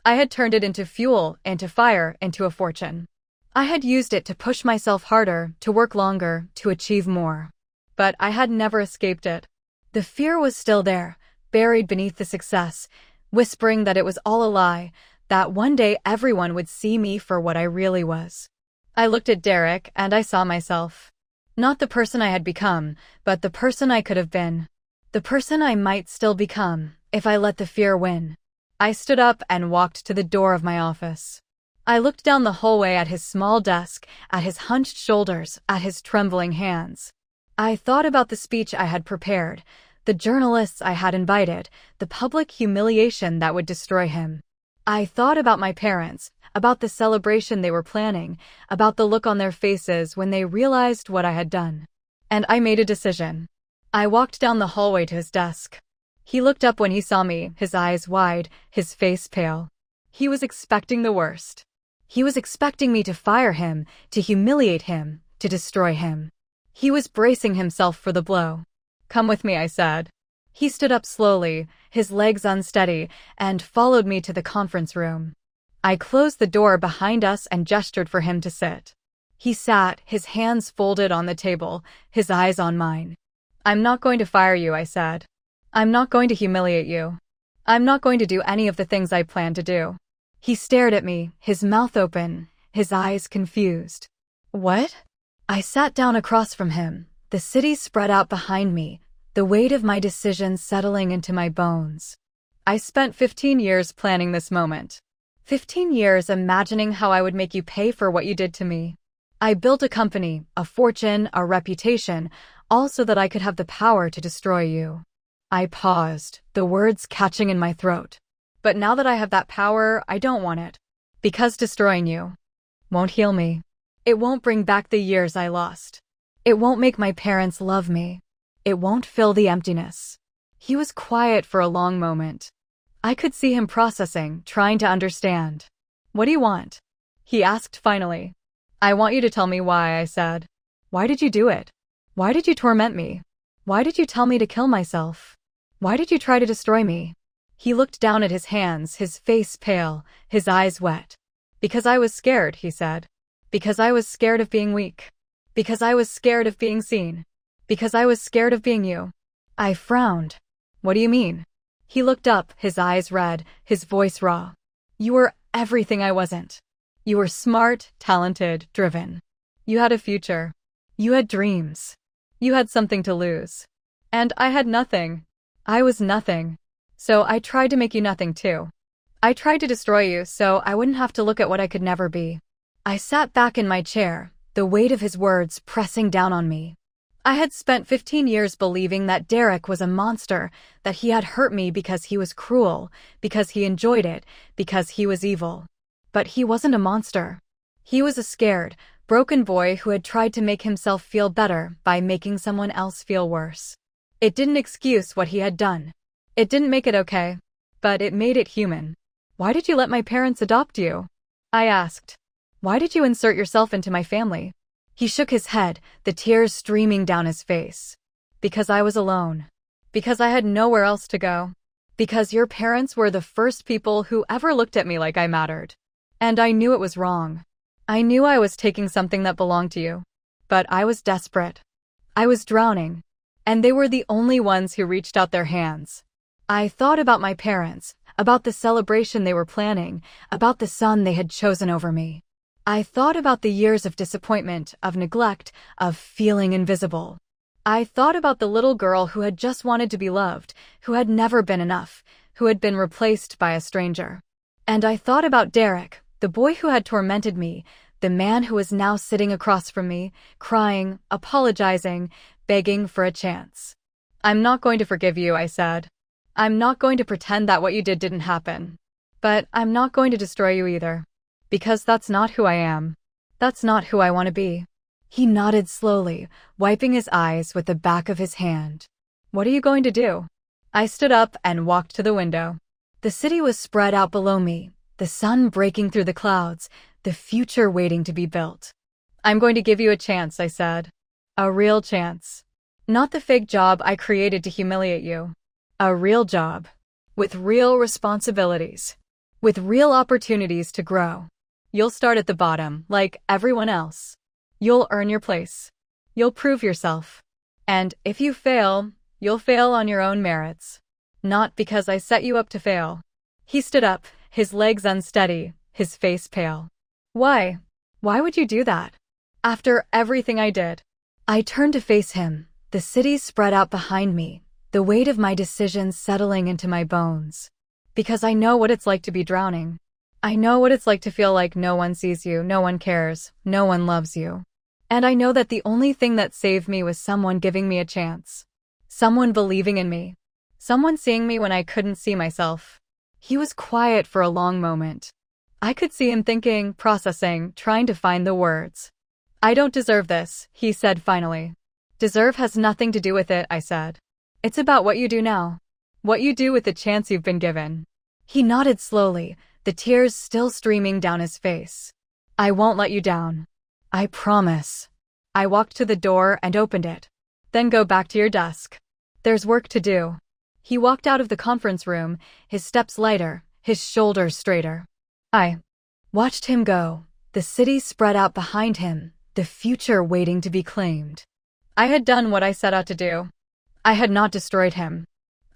I had turned it into fuel, into fire, into a fortune. I had used it to push myself harder, to work longer, to achieve more. But I had never escaped it. The fear was still there, buried beneath the success, whispering that it was all a lie, that one day everyone would see me for what I really was. I looked at Derek and I saw myself. Not the person I had become, but the person I could have been. The person I might still become, if I let the fear win. I stood up and walked to the door of my office. I looked down the hallway at his small desk, at his hunched shoulders, at his trembling hands. I thought about the speech I had prepared, the journalists I had invited, the public humiliation that would destroy him. I thought about my parents, about the celebration they were planning, about the look on their faces when they realized what I had done. And I made a decision. I walked down the hallway to his desk. He looked up when he saw me, his eyes wide, his face pale. He was expecting the worst. He was expecting me to fire him, to humiliate him, to destroy him. He was bracing himself for the blow. "Come with me," I said. He stood up slowly, his legs unsteady, and followed me to the conference room. I closed the door behind us and gestured for him to sit. He sat, his hands folded on the table, his eyes on mine. "I'm not going to fire you," I said. "I'm not going to humiliate you. I'm not going to do any of the things I plan to do." He stared at me, his mouth open, his eyes confused. "What?" I sat down across from him, the city spread out behind me, the weight of my decision settling into my bones. I spent 15 years planning this moment. 15 years imagining how I would make you pay for what you did to me. I built a company, a fortune, a reputation, all so that I could have the power to destroy you. I paused, the words catching in my throat. But now that I have that power, I don't want it. Because destroying you won't heal me. It won't bring back the years I lost. It won't make my parents love me. It won't fill the emptiness. He was quiet for a long moment. I could see him processing, trying to understand. "What do you want?" he asked finally. "I want you to tell me why," I said. "Why did you do it? Why did you torment me? Why did you tell me to kill myself? Why did you try to destroy me?" He looked down at his hands, his face pale, his eyes wet. "Because I was scared," he said. "Because I was scared of being weak. Because I was scared of being seen. Because I was scared of being you." I frowned. "What do you mean?" He looked up, his eyes red, his voice raw. "You were everything I wasn't. You were smart, talented, driven. You had a future. You had dreams. You had something to lose. And I had nothing. I was nothing. So I tried to make you nothing too. I tried to destroy you so I wouldn't have to look at what I could never be." I sat back in my chair, the weight of his words pressing down on me. I had spent 15 years believing that Derek was a monster, that he had hurt me because he was cruel, because he enjoyed it, because he was evil. But he wasn't a monster. He was a scared, broken boy who had tried to make himself feel better by making someone else feel worse. It didn't excuse what he had done. It didn't make it okay, but it made it human. "Why did you let my parents adopt you?" I asked. "Why did you insert yourself into my family?" He shook his head, the tears streaming down his face. "Because I was alone. Because I had nowhere else to go. Because your parents were the first people who ever looked at me like I mattered. And I knew it was wrong. I knew I was taking something that belonged to you. But I was desperate. I was drowning. And they were the only ones who reached out their hands. I thought about my parents, about the celebration they were planning, about the son they had chosen over me. I thought about the years of disappointment, of neglect, of feeling invisible. I thought about the little girl who had just wanted to be loved, who had never been enough, who had been replaced by a stranger. And I thought about Derek, the boy who had tormented me, the man who was now sitting across from me, crying, apologizing, begging for a chance. "I'm not going to forgive you," I said. "I'm not going to pretend that what you did didn't happen. But I'm not going to destroy you either. Because that's not who I am. That's not who I want to be." He nodded slowly, wiping his eyes with the back of his hand. "What are you going to do?" I stood up and walked to the window. The city was spread out below me, the sun breaking through the clouds, the future waiting to be built. "I'm going to give you a chance," I said. "A real chance. Not the fake job I created to humiliate you. A real job. With real responsibilities. With real opportunities to grow. You'll start at the bottom, like everyone else. You'll earn your place. You'll prove yourself. And if you fail, you'll fail on your own merits. Not because I set you up to fail." He stood up, his legs unsteady, his face pale. "Why? Why would you do that? After everything I did?" I turned to face him, the city spread out behind me, the weight of my decisions settling into my bones. "Because I know what it's like to be drowning. I know what it's like to feel like no one sees you, no one cares, no one loves you. And I know that the only thing that saved me was someone giving me a chance. Someone believing in me. Someone seeing me when I couldn't see myself." He was quiet for a long moment. I could see him thinking, processing, trying to find the words. "I don't deserve this," he said finally. "Deserve has nothing to do with it," I said. "It's about what you do now. What you do with the chance you've been given." He nodded slowly, the tears still streaming down his face. "I won't let you down. I promise." I walked to the door and opened it. "Then go back to your desk. There's work to do." He walked out of the conference room, his steps lighter, his shoulders straighter. I watched him go, the city spread out behind him, the future waiting to be claimed. I had done what I set out to do. I had not destroyed him.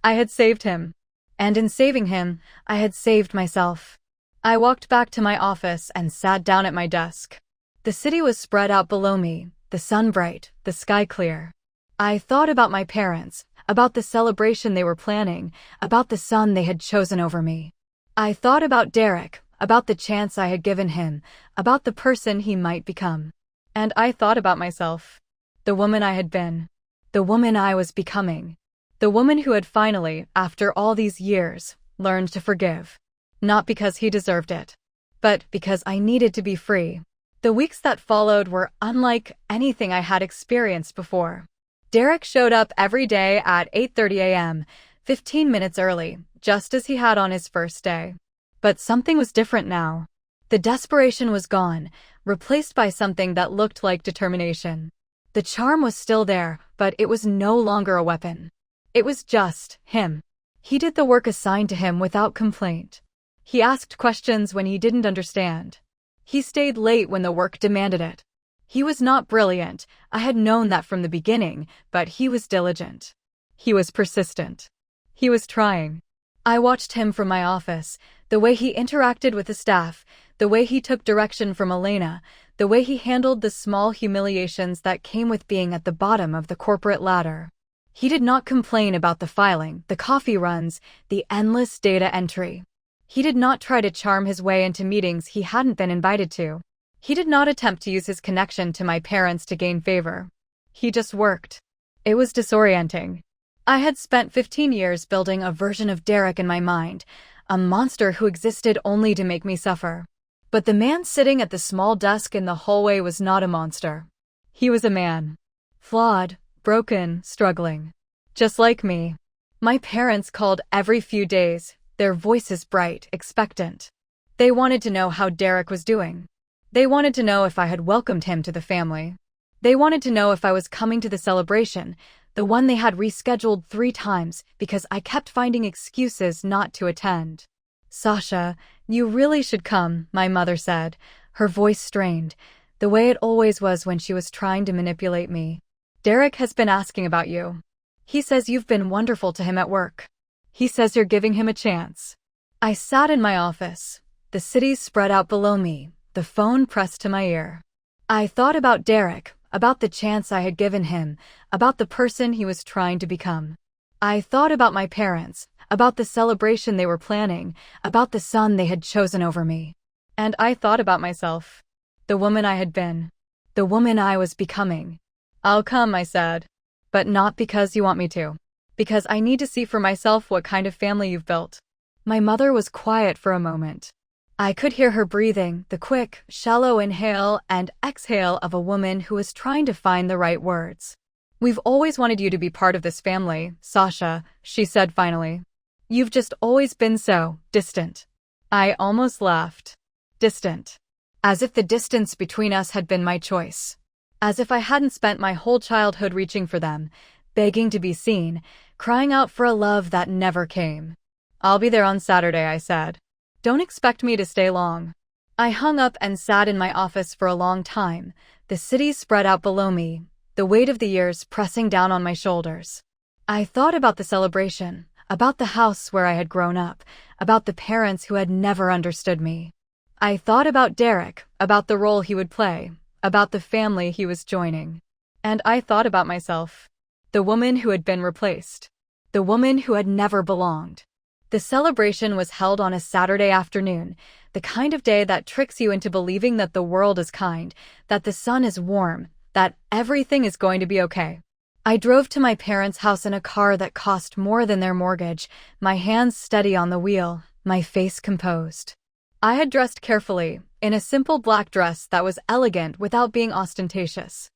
I had saved him. And in saving him, I had saved myself. I walked back to my office and sat down at my desk. The city was spread out below me, the sun bright, the sky clear. I thought about my parents, about the celebration they were planning, about the son they had chosen over me. I thought about Derek, about the chance I had given him, about the person he might become. And I thought about myself. The woman I had been. The woman I was becoming. The woman who had finally, after all these years, learned to forgive. Not because he deserved it, but because I needed to be free. The weeks that followed were unlike anything I had experienced before. Derek showed up every day at 8:30 a.m., 15 minutes early, just as he had on his first day. But something was different now. The desperation was gone, replaced by something that looked like determination. The charm was still there, but it was no longer a weapon. It was just him. He did the work assigned to him without complaint. He asked questions when he didn't understand. He stayed late when the work demanded it. He was not brilliant, I had known that from the beginning, but he was diligent. He was persistent. He was trying. I watched him from my office, the way he interacted with the staff, the way he took direction from Elena, the way he handled the small humiliations that came with being at the bottom of the corporate ladder. He did not complain about the filing, the coffee runs, the endless data entry. He did not try to charm his way into meetings he hadn't been invited to. He did not attempt to use his connection to my parents to gain favor. He just worked. It was disorienting. I had spent 15 years building a version of Derek in my mind, a monster who existed only to make me suffer. But the man sitting at the small desk in the hallway was not a monster. He was a man. Flawed, broken, struggling. Just like me. My parents called every few days, their voices bright, expectant. They wanted to know how Derek was doing. They wanted to know if I had welcomed him to the family. They wanted to know if I was coming to the celebration, the one they had rescheduled 3 times because I kept finding excuses not to attend. "Sasha, you really should come," my mother said, her voice strained, the way it always was when she was trying to manipulate me. "Derek has been asking about you. He says you've been wonderful to him at work. He says you're giving him a chance." I sat in my office, the city spread out below me, the phone pressed to my ear. I thought about Derek, about the chance I had given him, about the person he was trying to become. I thought about my parents, about the celebration they were planning, about the son they had chosen over me. And I thought about myself, the woman I had been, the woman I was becoming. I'll come, I said. But not because you want me to. Because I need to see for myself what kind of family you've built. My mother was quiet for a moment. I could hear her breathing, the quick, shallow inhale and exhale of a woman who was trying to find the right words. We've always wanted you to be part of this family, Sasha, she said finally. You've just always been so distant. I almost laughed. Distant. As if the distance between us had been my choice. As if I hadn't spent my whole childhood reaching for them, begging to be seen, crying out for a love that never came. I'll be there on Saturday, I said. Don't expect me to stay long. I hung up and sat in my office for a long time, the city spread out below me, the weight of the years pressing down on my shoulders. I thought about the celebration, about the house where I had grown up, about the parents who had never understood me. I thought about Derek, about the role he would play, about the family he was joining. And I thought about myself, the woman who had been replaced, the woman who had never belonged. The celebration was held on a Saturday afternoon, the kind of day that tricks you into believing that the world is kind, that the sun is warm, that everything is going to be okay. I drove to my parents' house in a car that cost more than their mortgage, my hands steady on the wheel, my face composed. I had dressed carefully, in a simple black dress that was elegant without being ostentatious.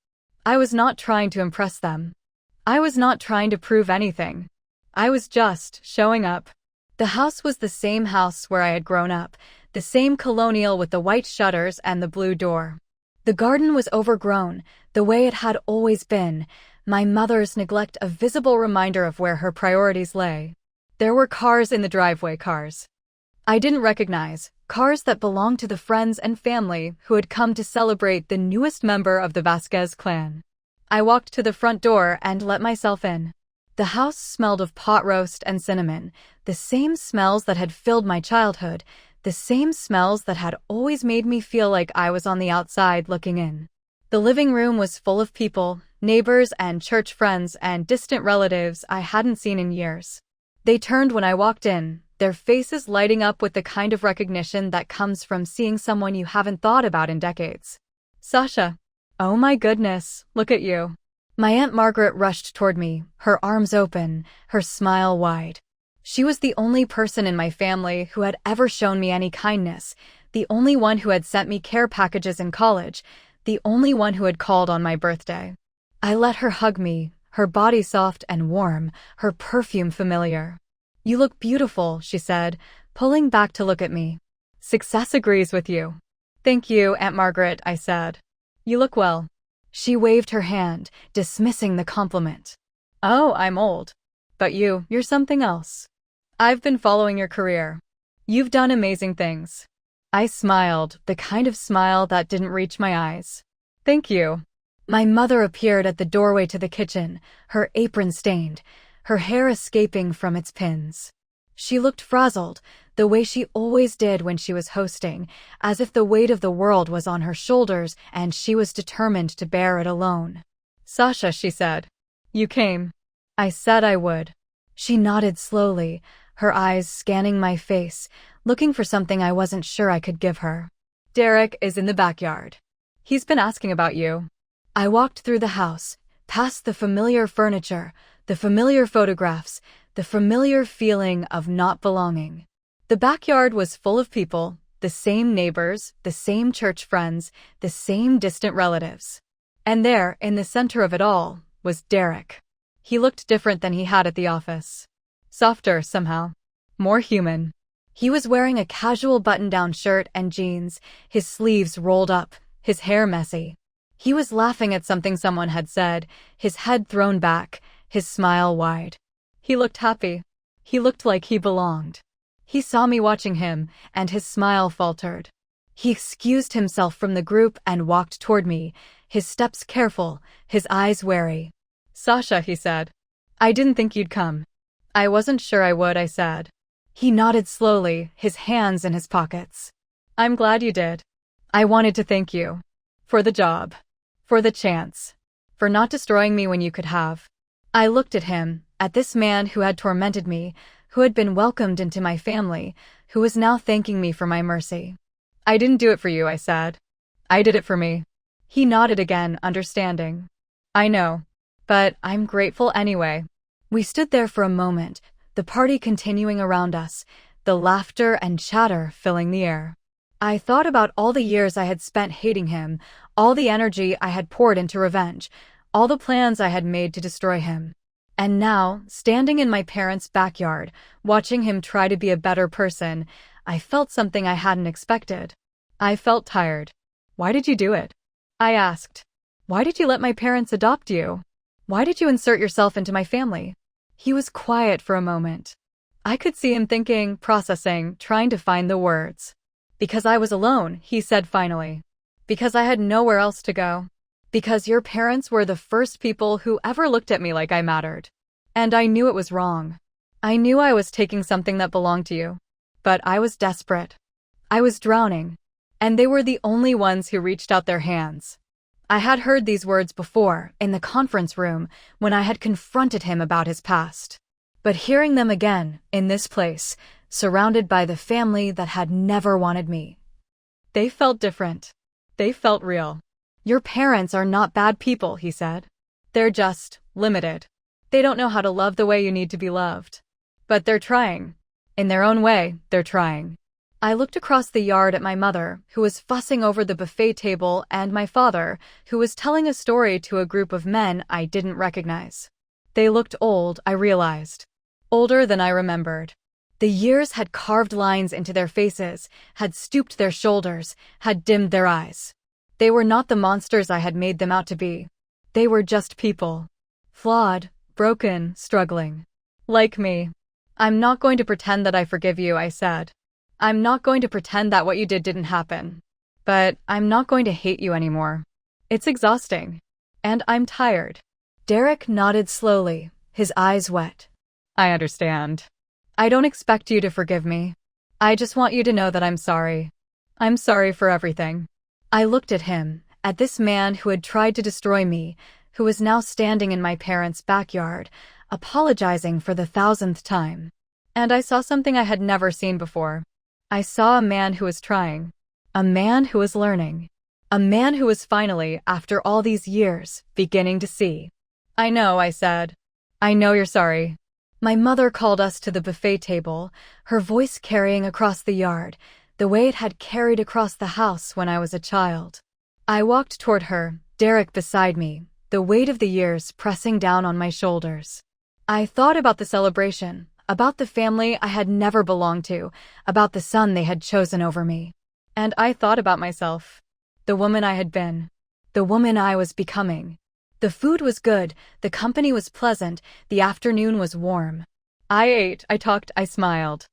I was not trying to impress them. I was not trying to prove anything. I was just showing up. The house was the same house where I had grown up, the same colonial with the white shutters and the blue door. The garden was overgrown, the way it had always been, my mother's neglect a visible reminder of where her priorities lay. There were cars in the driveway, cars I didn't recognize, cars that belonged to the friends and family who had come to celebrate the newest member of the Vasquez clan. I walked to the front door and let myself in. The house smelled of pot roast and cinnamon, the same smells that had filled my childhood, the same smells that had always made me feel like I was on the outside looking in. The living room was full of people, neighbors and church friends and distant relatives I hadn't seen in years. They turned when I walked in, their faces lighting up with the kind of recognition that comes from seeing someone you haven't thought about in decades. Sasha. Oh my goodness, look at you. My Aunt Margaret rushed toward me, her arms open, her smile wide. She was the only person in my family who had ever shown me any kindness, the only one who had sent me care packages in college, the only one who had called on my birthday. I let her hug me, her body soft and warm, her perfume familiar. You look beautiful, she said, pulling back to look at me. Success agrees with you. Thank you, Aunt Margaret, I said. You look well. She waved her hand, dismissing the compliment. Oh, I'm old. But you're something else. I've been following your career. You've done amazing things. I smiled, the kind of smile that didn't reach my eyes. Thank you. My mother appeared at the doorway to the kitchen, her apron stained, her hair escaping from its pins. She looked frazzled, the way she always did when she was hosting, as if the weight of the world was on her shoulders and she was determined to bear it alone. Sasha, she said. You came. I said I would. She nodded slowly, her eyes scanning my face, looking for something I wasn't sure I could give her. Derek is in the backyard. He's been asking about you. I walked through the house, past the familiar furniture, the familiar photographs, the familiar feeling of not belonging. The backyard was full of people, the same neighbors, the same church friends, the same distant relatives. And there, in the center of it all, was Derek. He looked different than he had at the office. Softer, somehow. More human. He was wearing a casual button-down shirt and jeans, his sleeves rolled up, his hair messy. He was laughing at something someone had said, his head thrown back, his smile wide. He looked happy. He looked like he belonged. He saw me watching him, and his smile faltered. He excused himself from the group and walked toward me, his steps careful, his eyes wary. Sasha, he said. I didn't think you'd come. I wasn't sure I would, I said. He nodded slowly, his hands in his pockets. I'm glad you did. I wanted to thank you. For the job. For the chance. For not destroying me when you could have. I looked at him, at this man who had tormented me, who had been welcomed into my family, who was now thanking me for my mercy. I didn't do it for you, I said. I did it for me. He nodded again, understanding. I know. But I'm grateful anyway. We stood there for a moment, the party continuing around us, the laughter and chatter filling the air. I thought about all the years I had spent hating him, all the energy I had poured into revenge, all the plans I had made to destroy him. And now, standing in my parents' backyard, watching him try to be a better person, I felt something I hadn't expected. I felt tired. Why did you do it? I asked. Why did you let my parents adopt you? Why did you insert yourself into my family? He was quiet for a moment. I could see him thinking, processing, trying to find the words. Because I was alone, he said finally. Because I had nowhere else to go. Because your parents were the first people who ever looked at me like I mattered. And I knew it was wrong. I knew I was taking something that belonged to you. But I was desperate. I was drowning. And they were the only ones who reached out their hands. I had heard these words before, in the conference room, when I had confronted him about his past. But hearing them again, in this place, surrounded by the family that had never wanted me. They felt different. They felt real. Your parents are not bad people, he said. They're just limited. They don't know how to love the way you need to be loved. But they're trying. In their own way, they're trying. I looked across the yard at my mother, who was fussing over the buffet table, and my father, who was telling a story to a group of men I didn't recognize. They looked old, I realized. Older than I remembered. The years had carved lines into their faces, had stooped their shoulders, had dimmed their eyes. They were not the monsters I had made them out to be. They were just people. Flawed, broken, struggling. Like me. I'm not going to pretend that I forgive you, I said. I'm not going to pretend that what you did didn't happen. But I'm not going to hate you anymore. It's exhausting. And I'm tired. Derek nodded slowly, his eyes wet. I understand. I don't expect you to forgive me. I just want you to know that I'm sorry. I'm sorry for everything. I looked at him, at this man who had tried to destroy me, who was now standing in my parents' backyard, apologizing for the 1,000th time. And I saw something I had never seen before. I saw a man who was trying. A man who was learning. A man who was finally, after all these years, beginning to see. I know, I said. I know you're sorry. My mother called us to the buffet table, her voice carrying across the yard, the way it had carried across the house when I was a child. I walked toward her, Derek beside me, the weight of the years pressing down on my shoulders. I thought about the celebration, about the family I had never belonged to, about the son they had chosen over me. And I thought about myself. The woman I had been. The woman I was becoming. The food was good, the company was pleasant, the afternoon was warm. I ate, I talked, I smiled.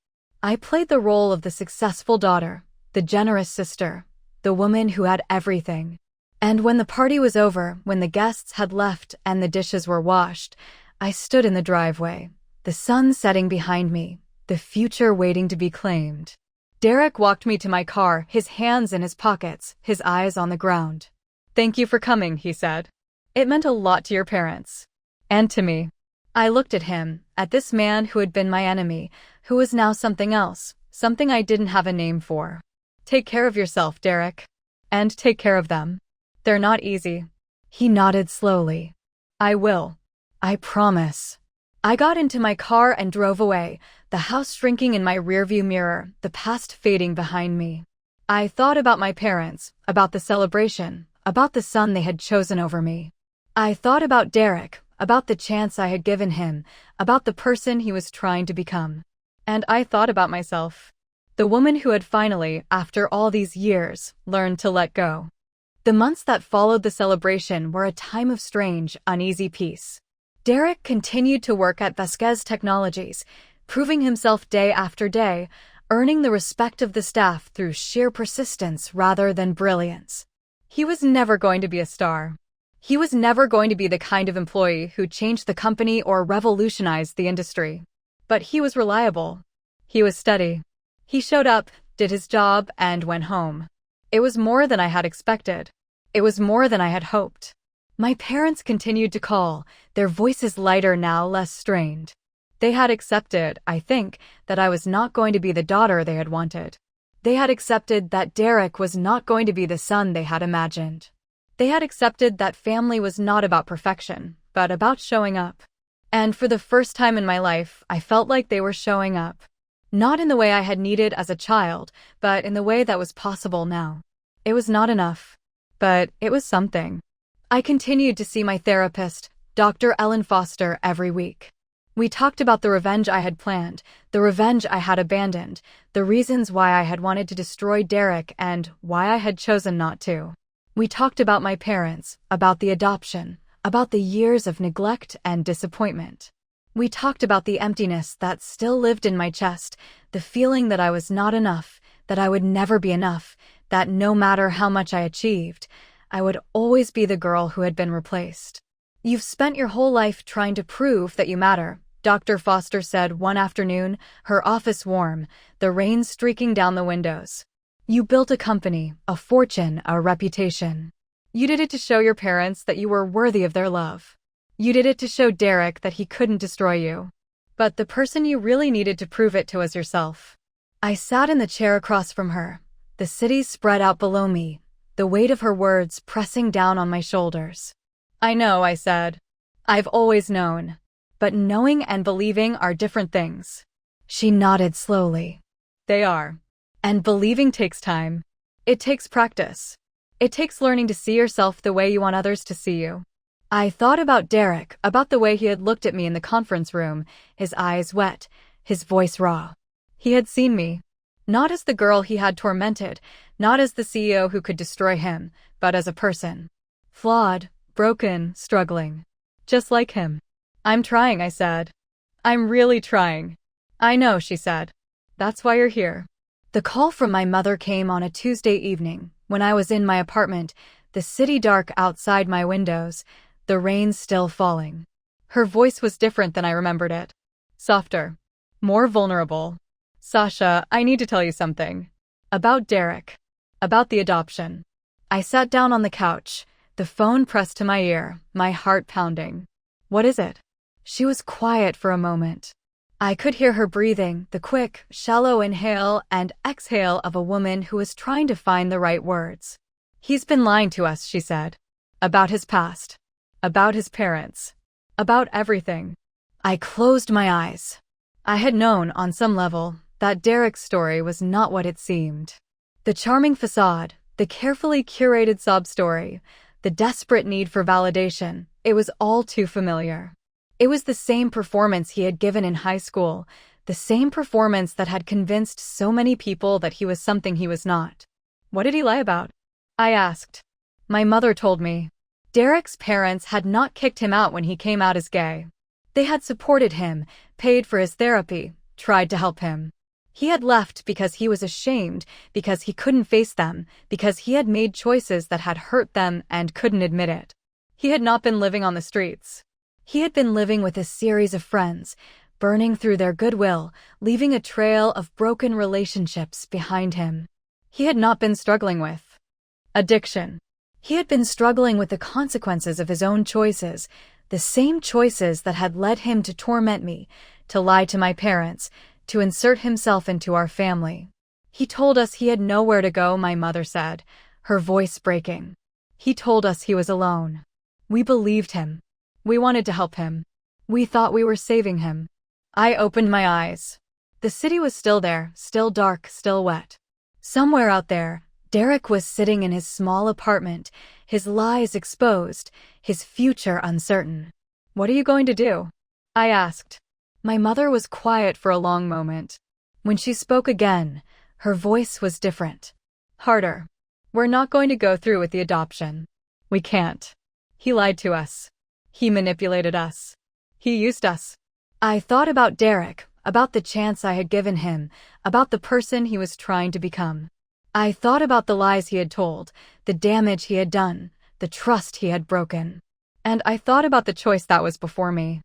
I played the role of the successful daughter, the generous sister, the woman who had everything. And when the party was over, when the guests had left and the dishes were washed, I stood in the driveway, the sun setting behind me, the future waiting to be claimed. Derek walked me to my car, his hands in his pockets, his eyes on the ground. Thank you for coming, he said. It meant a lot to your parents. And to me. I looked at him, at this man who had been my enemy, who was now something else, something I didn't have a name for. Take care of yourself, Derek. And take care of them. They're not easy. He nodded slowly. I will. I promise. I got into my car and drove away, the house shrinking in my rearview mirror, the past fading behind me. I thought about my parents, about the celebration, about the son they had chosen over me. I thought about Derek, about the chance I had given him, about the person he was trying to become. And I thought about myself. The woman who had finally, after all these years, learned to let go. The months that followed the celebration were a time of strange, uneasy peace. Derek continued to work at Vasquez Technologies, proving himself day after day, earning the respect of the staff through sheer persistence rather than brilliance. He was never going to be a star. He was never going to be the kind of employee who changed the company or revolutionized the industry. But he was reliable. He was steady. He showed up, did his job, and went home. It was more than I had expected. It was more than I had hoped. My parents continued to call, their voices lighter now, less strained. They had accepted, I think, that I was not going to be the daughter they had wanted. They had accepted that Derek was not going to be the son they had imagined. They had accepted that family was not about perfection, but about showing up. And for the first time in my life, I felt like they were showing up. Not in the way I had needed as a child, but in the way that was possible now. It was not enough, but it was something. I continued to see my therapist, Dr. Ellen Foster, every week. We talked about the revenge I had planned, the revenge I had abandoned, the reasons why I had wanted to destroy Derek and why I had chosen not to. We talked about my parents, about the adoption, about the years of neglect and disappointment. We talked about the emptiness that still lived in my chest, the feeling that I was not enough, that I would never be enough, that no matter how much I achieved, I would always be the girl who had been replaced. "You've spent your whole life trying to prove that you matter," Dr. Foster said one afternoon, her office warm, the rain streaking down the windows. "You built a company, a fortune, a reputation. You did it to show your parents that you were worthy of their love. You did it to show Derek that he couldn't destroy you. But the person you really needed to prove it to was yourself." I sat in the chair across from her, the city spread out below me, the weight of her words pressing down on my shoulders. "I know," I said. "I've always known. But knowing and believing are different things." She nodded slowly. "They are. And believing takes time. It takes practice. It takes learning to see yourself the way you want others to see you." I thought about Derek, about the way he had looked at me in the conference room, his eyes wet, his voice raw. He had seen me. Not as the girl he had tormented, not as the CEO who could destroy him, but as a person. Flawed, broken, struggling. Just like him. "I'm trying," I said. "I'm really trying." "I know," she said. "That's why you're here." The call from my mother came on a Tuesday evening, when I was in my apartment, the city dark outside my windows, the rain still falling. Her voice was different than I remembered it. Softer. More vulnerable. "Sasha, I need to tell you something. About Derek. About the adoption." I sat down on the couch, the phone pressed to my ear, my heart pounding. "What is it?" She was quiet for a moment. I could hear her breathing, the quick, shallow inhale and exhale of a woman who was trying to find the right words. "He's been lying to us," she said. "About his past. About his parents. About everything." I closed my eyes. I had known, on some level, that Derek's story was not what it seemed. The charming facade, the carefully curated sob story, the desperate need for validation, it was all too familiar. It was the same performance he had given in high school, the same performance that had convinced so many people that he was something he was not. "What did he lie about?" I asked. My mother told me. Derek's parents had not kicked him out when he came out as gay. They had supported him, paid for his therapy, tried to help him. He had left because he was ashamed, because he couldn't face them, because he had made choices that had hurt them and couldn't admit it. He had not been living on the streets. He had been living with a series of friends, burning through their goodwill, leaving a trail of broken relationships behind him. He had not been struggling with addiction. He had been struggling with the consequences of his own choices, the same choices that had led him to torment me, to lie to my parents, to insert himself into our family. He told us he had nowhere to go, my mother said, her voice breaking. He told us he was alone. We believed him. We wanted to help him. We thought we were saving him. I opened my eyes. The city was still there, still dark, still wet. Somewhere out there, Derek was sitting in his small apartment, his lies exposed, his future uncertain. "What are you going to do?" I asked. My mother was quiet for a long moment. When she spoke again, her voice was different. Harder. "We're not going to go through with the adoption. We can't. He lied to us. He manipulated us. He used us." I thought about Derek, about the chance I had given him, about the person he was trying to become. I thought about the lies he had told, the damage he had done, the trust he had broken. And I thought about the choice that was before me.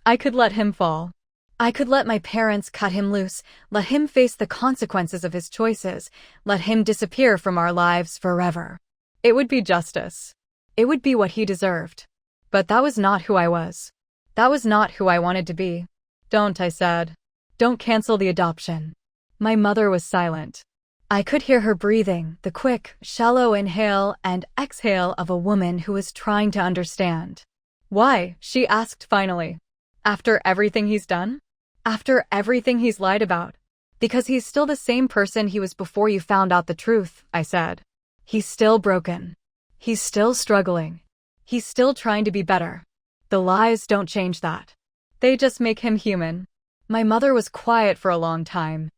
I could let him fall. I could let my parents cut him loose, let him face the consequences of his choices, let him disappear from our lives forever. It would be justice. It would be what he deserved. But that was not who I was. That was not who I wanted to be. Don't, I said. Don't cancel the adoption. My mother was silent. I could hear her breathing, the quick, shallow inhale and exhale of a woman who was trying to understand. Why? She asked finally. After everything he's done? After everything he's lied about? Because he's still the same person he was before you found out the truth, I said. He's still broken. He's still struggling. He's still trying to be better. The lies don't change that. They just make him human. My mother was quiet for a long time.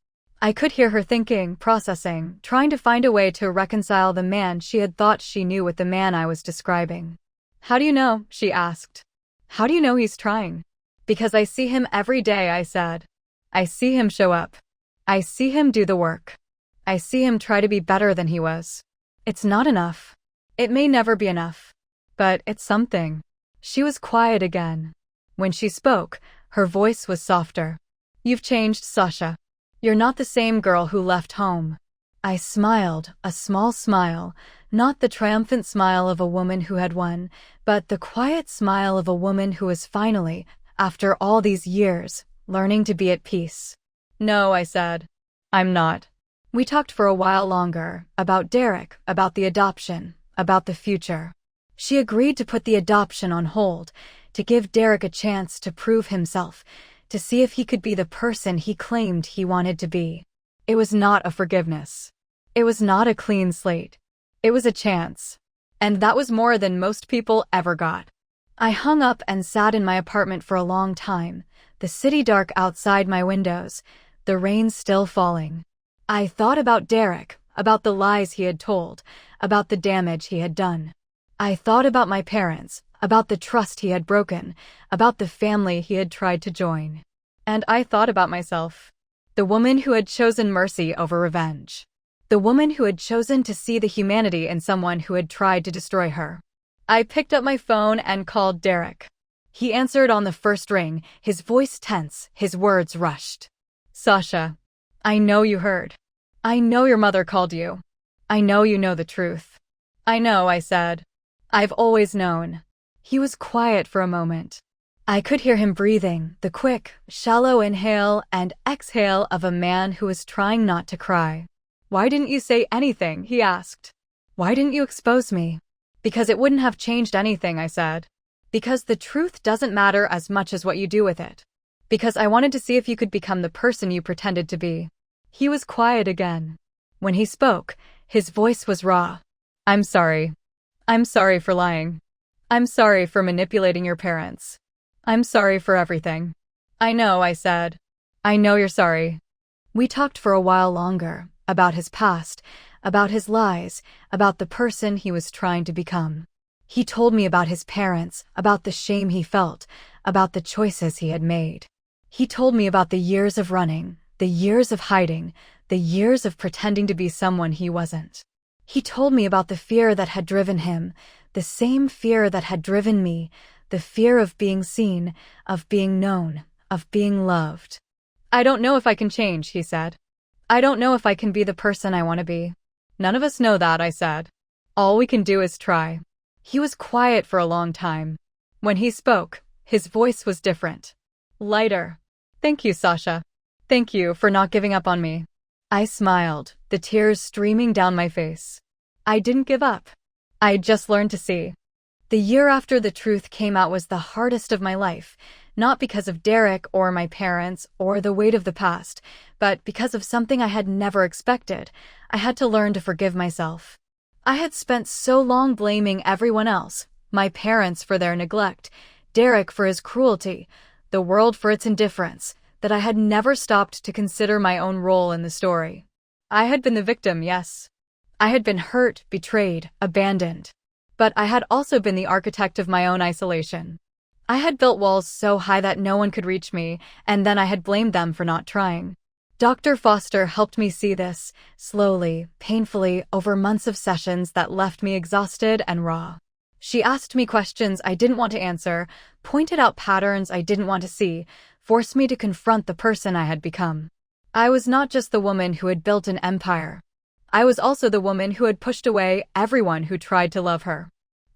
I could hear her thinking, processing, trying to find a way to reconcile the man she had thought she knew with the man I was describing. How do you know? She asked. How do you know he's trying? Because I see him every day, I said. I see him show up. I see him do the work. I see him try to be better than he was. It's not enough. It may never be enough. But it's something. She was quiet again. When she spoke, her voice was softer. You've changed, Sasha. You're not the same girl who left home. I smiled, a small smile, not the triumphant smile of a woman who had won, but the quiet smile of a woman who was finally, after all these years, learning to be at peace. No, I said. I'm not. We talked for a while longer, about Derek, about the adoption, about the future. She agreed to put the adoption on hold, to give Derek a chance to prove himself, to see if he could be the person he claimed he wanted to be. It was not a forgiveness. It was not a clean slate. It was a chance. And that was more than most people ever got. I hung up and sat in my apartment for a long time, the city dark outside my windows, the rain still falling. I thought about Derek, about the lies he had told, about the damage he had done. I thought about my parents, about the trust he had broken, about the family he had tried to join. And I thought about myself. The woman who had chosen mercy over revenge. The woman who had chosen to see the humanity in someone who had tried to destroy her. I picked up my phone and called Derek. He answered on the first ring, his voice tense, his words rushed. Sasha, I know you heard. I know your mother called you. I know you know the truth. I know, I said. I've always known. He was quiet for a moment. I could hear him breathing, the quick, shallow inhale and exhale of a man who was trying not to cry. Why didn't you say anything? He asked. Why didn't you expose me? Because it wouldn't have changed anything, I said. Because the truth doesn't matter as much as what you do with it. Because I wanted to see if you could become the person you pretended to be. He was quiet again. When he spoke, his voice was raw. I'm sorry. I'm sorry for lying. I'm sorry for manipulating your parents. I'm sorry for everything. I know, I said. I know you're sorry. We talked for a while longer, about his past, about his lies, about the person he was trying to become. He told me about his parents, about the shame he felt, about the choices he had made. He told me about the years of running, the years of hiding, the years of pretending to be someone he wasn't. He told me about the fear that had driven him, the same fear that had driven me, the fear of being seen, of being known, of being loved. I don't know if I can change, he said. I don't know if I can be the person I want to be. None of us know that, I said. All we can do is try. He was quiet for a long time. When he spoke, his voice was different. Lighter. Thank you, Sasha. Thank you for not giving up on me. I smiled, the tears streaming down my face. I didn't give up. I'd just learned to see. The year after the truth came out was the hardest of my life, not because of Derek or my parents or the weight of the past, but because of something I had never expected. I had to learn to forgive myself. I had spent so long blaming everyone else, my parents for their neglect, Derek for his cruelty, the world for its indifference, that I had never stopped to consider my own role in the story. I had been the victim, yes. I had been hurt, betrayed, abandoned. But I had also been the architect of my own isolation. I had built walls so high that no one could reach me, and then I had blamed them for not trying. Dr. Foster helped me see this, slowly, painfully, over months of sessions that left me exhausted and raw. She asked me questions I didn't want to answer, pointed out patterns I didn't want to see, forced me to confront the person I had become. I was not just the woman who had built an empire. I was also the woman who had pushed away everyone who tried to love her.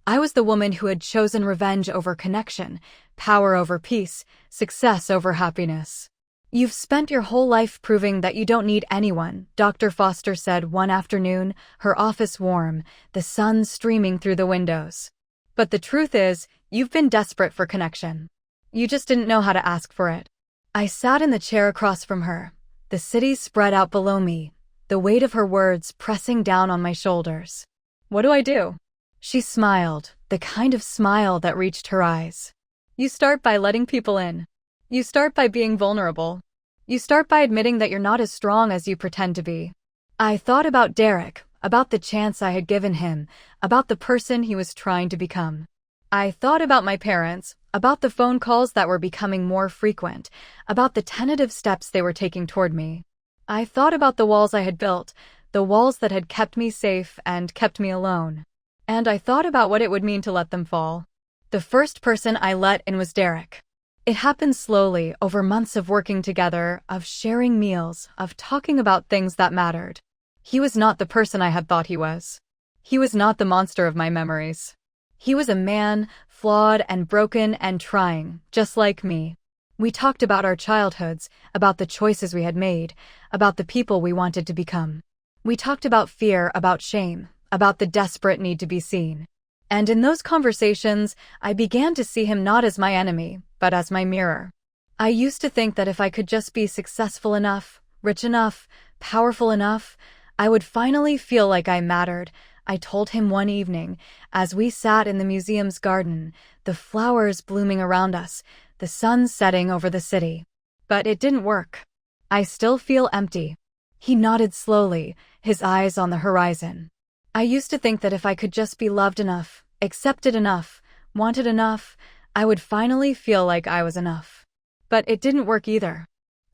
I was the woman who had chosen revenge over connection, power over peace, success over happiness. "You've spent your whole life proving that you don't need anyone," Dr. Foster said one afternoon, her office warm, the sun streaming through the windows. "But the truth is, you've been desperate for connection. You just didn't know how to ask for it." I sat in the chair across from her, the city spread out below me, the weight of her words pressing down on my shoulders. "What do I do?" She smiled, the kind of smile that reached her eyes. "You start by letting people in. You start by being vulnerable. You start by admitting that you're not as strong as you pretend to be." I thought about Derek, about the chance I had given him, about the person he was trying to become. I thought about my parents, about the phone calls that were becoming more frequent, about the tentative steps they were taking toward me. I thought about the walls I had built, the walls that had kept me safe and kept me alone. And I thought about what it would mean to let them fall. The first person I let in was Derek. It happened slowly, over months of working together, of sharing meals, of talking about things that mattered. He was not the person I had thought he was. He was not the monster of my memories. He was a man, flawed and broken and trying, just like me. We talked about our childhoods, about the choices we had made, about the people we wanted to become. We talked about fear, about shame, about the desperate need to be seen. And in those conversations, I began to see him not as my enemy, but as my mirror. I used to think that if I could just be successful enough, rich enough, powerful enough, I would finally feel like I mattered. I told him one evening, as we sat in the museum's garden, the flowers blooming around us, the sun setting over the city. But it didn't work. I still feel empty. He nodded slowly, his eyes on the horizon. I used to think that if I could just be loved enough, accepted enough, wanted enough, I would finally feel like I was enough. But it didn't work either.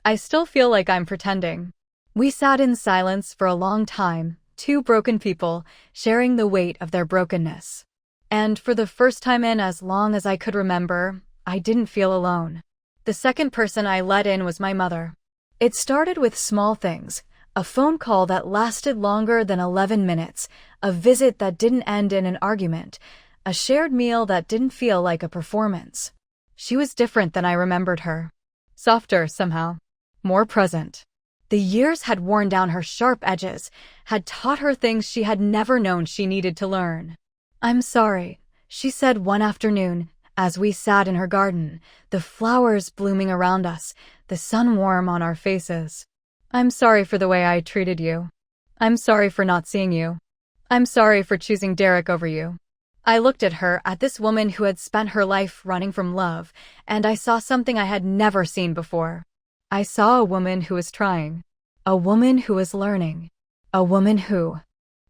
I still feel like I'm pretending. We sat in silence for a long time, two broken people, sharing the weight of their brokenness. And for the first time in as long as I could remember, I didn't feel alone. The second person I let in was my mother. It started with small things. A phone call that lasted longer than 11 minutes, a visit that didn't end in an argument, a shared meal that didn't feel like a performance. She was different than I remembered her. Softer, somehow. More present. The years had worn down her sharp edges, had taught her things she had never known she needed to learn. "I'm sorry," she said one afternoon, as we sat in her garden, the flowers blooming around us, the sun warm on our faces. "I'm sorry for the way I treated you. I'm sorry for not seeing you. I'm sorry for choosing Derek over you." I looked at her, at this woman who had spent her life running from love, and I saw something I had never seen before. I saw a woman who was trying. A woman who was learning. A woman who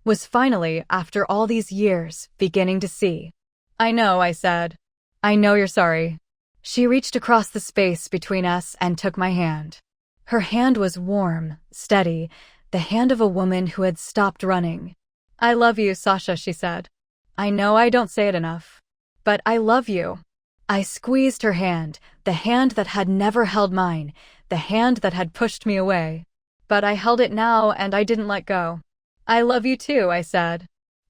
was finally, after all these years, beginning to see. "I know," I said. "I know you're sorry." She reached across the space between us and took my hand. Her hand was warm, steady, the hand of a woman who had stopped running. "I love you, Sasha," she said. "I know I don't say it enough. But I love you." I squeezed her hand, the hand that had never held mine, the hand that had pushed me away. But I held it now and I didn't let go. "I love you too," I said.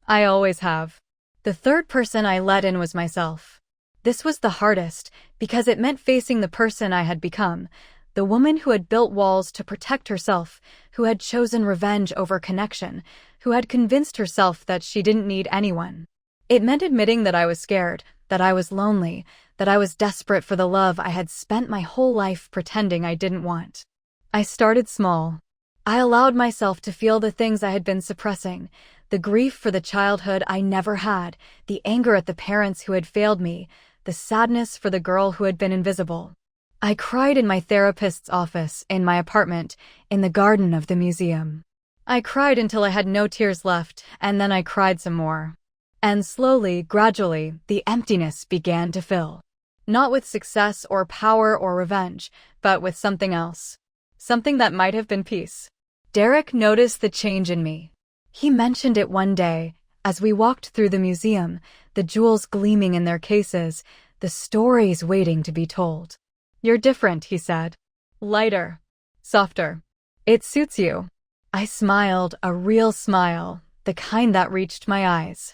"I always have." The third person I let in was myself. This was the hardest, because it meant facing the person I had become, the woman who had built walls to protect herself, who had chosen revenge over connection, who had convinced herself that she didn't need anyone. It meant admitting that I was scared, that I was lonely, that I was desperate for the love I had spent my whole life pretending I didn't want. I started small. I allowed myself to feel the things I had been suppressing, the grief for the childhood I never had, the anger at the parents who had failed me, the sadness for the girl who had been invisible. I cried in my therapist's office, in my apartment, in the garden of the museum. I cried until I had no tears left, and then I cried some more. And slowly, gradually, the emptiness began to fill. Not with success or power or revenge, but with something else. Something that might have been peace. Derek noticed the change in me. He mentioned it one day, as we walked through the museum, the jewels gleaming in their cases, the stories waiting to be told. You're different, he said. Lighter. Softer. It suits you. I smiled, a real smile, the kind that reached my eyes.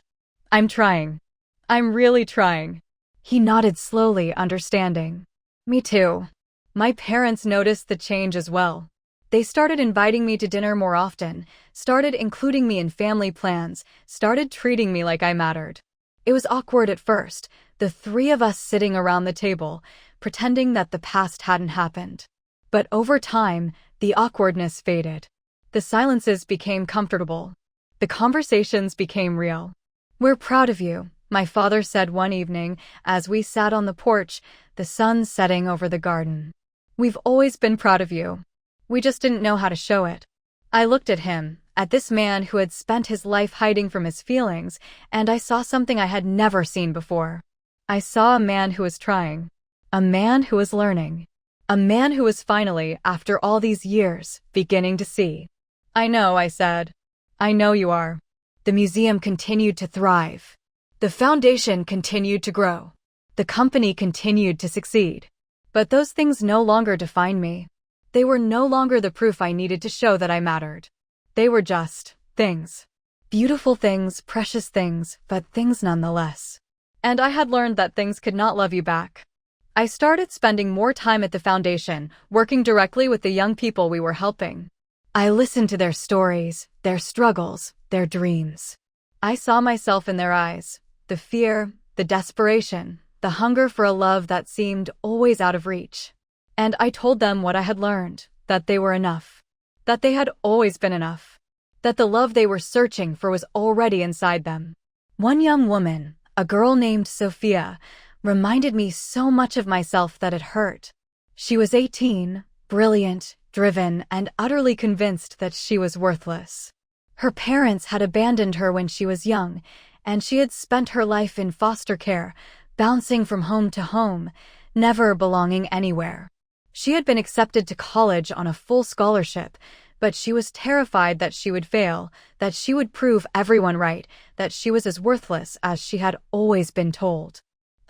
I'm trying. I'm really trying. He nodded slowly, understanding. Me too. My parents noticed the change as well. They started inviting me to dinner more often, started including me in family plans, started treating me like I mattered. It was awkward at first, the three of us sitting around the table, pretending that the past hadn't happened. But over time, the awkwardness faded. The silences became comfortable. The conversations became real. We're proud of you, my father said one evening as we sat on the porch, the sun setting over the garden. We've always been proud of you. We just didn't know how to show it. I looked at him, at this man who had spent his life hiding from his feelings, and I saw something I had never seen before. I saw a man who was trying. A man who was learning. A man who was finally, after all these years, beginning to see. I know, I said. I know you are. The museum continued to thrive. The foundation continued to grow. The company continued to succeed. But those things no longer defined me. They were no longer the proof I needed to show that I mattered. They were just things. Beautiful things, precious things, but things nonetheless. And I had learned that things could not love you back. I started spending more time at the foundation, working directly with the young people we were helping. I listened to their stories, their struggles, their dreams. I saw myself in their eyes, the fear, the desperation, the hunger for a love that seemed always out of reach. And I told them what I had learned, that they were enough. That they had always been enough. That the love they were searching for was already inside them. One young woman, a girl named Sophia, reminded me so much of myself that it hurt. She was 18, brilliant, driven, and utterly convinced that she was worthless. Her parents had abandoned her when she was young, and she had spent her life in foster care, bouncing from home to home, never belonging anywhere. She had been accepted to college on a full scholarship, but she was terrified that she would fail, that she would prove everyone right, that she was as worthless as she had always been told.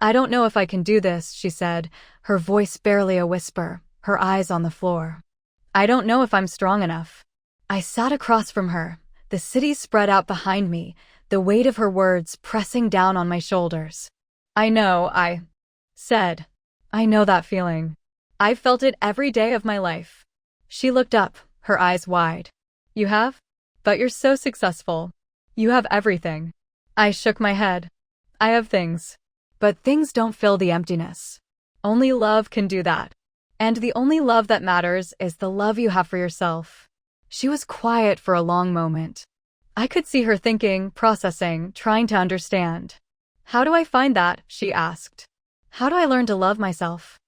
I don't know if I can do this, she said, her voice barely a whisper, her eyes on the floor. I don't know if I'm strong enough. I sat across from her, the city spread out behind me, the weight of her words pressing down on my shoulders. I know, I said. I know that feeling. I've felt it every day of my life. She looked up, her eyes wide. You have? But you're so successful. You have everything. I shook my head. I have things. But things don't fill the emptiness. Only love can do that. And the only love that matters is the love you have for yourself. She was quiet for a long moment. I could see her thinking, processing, trying to understand. How do I find that? She asked. How do I learn to love myself?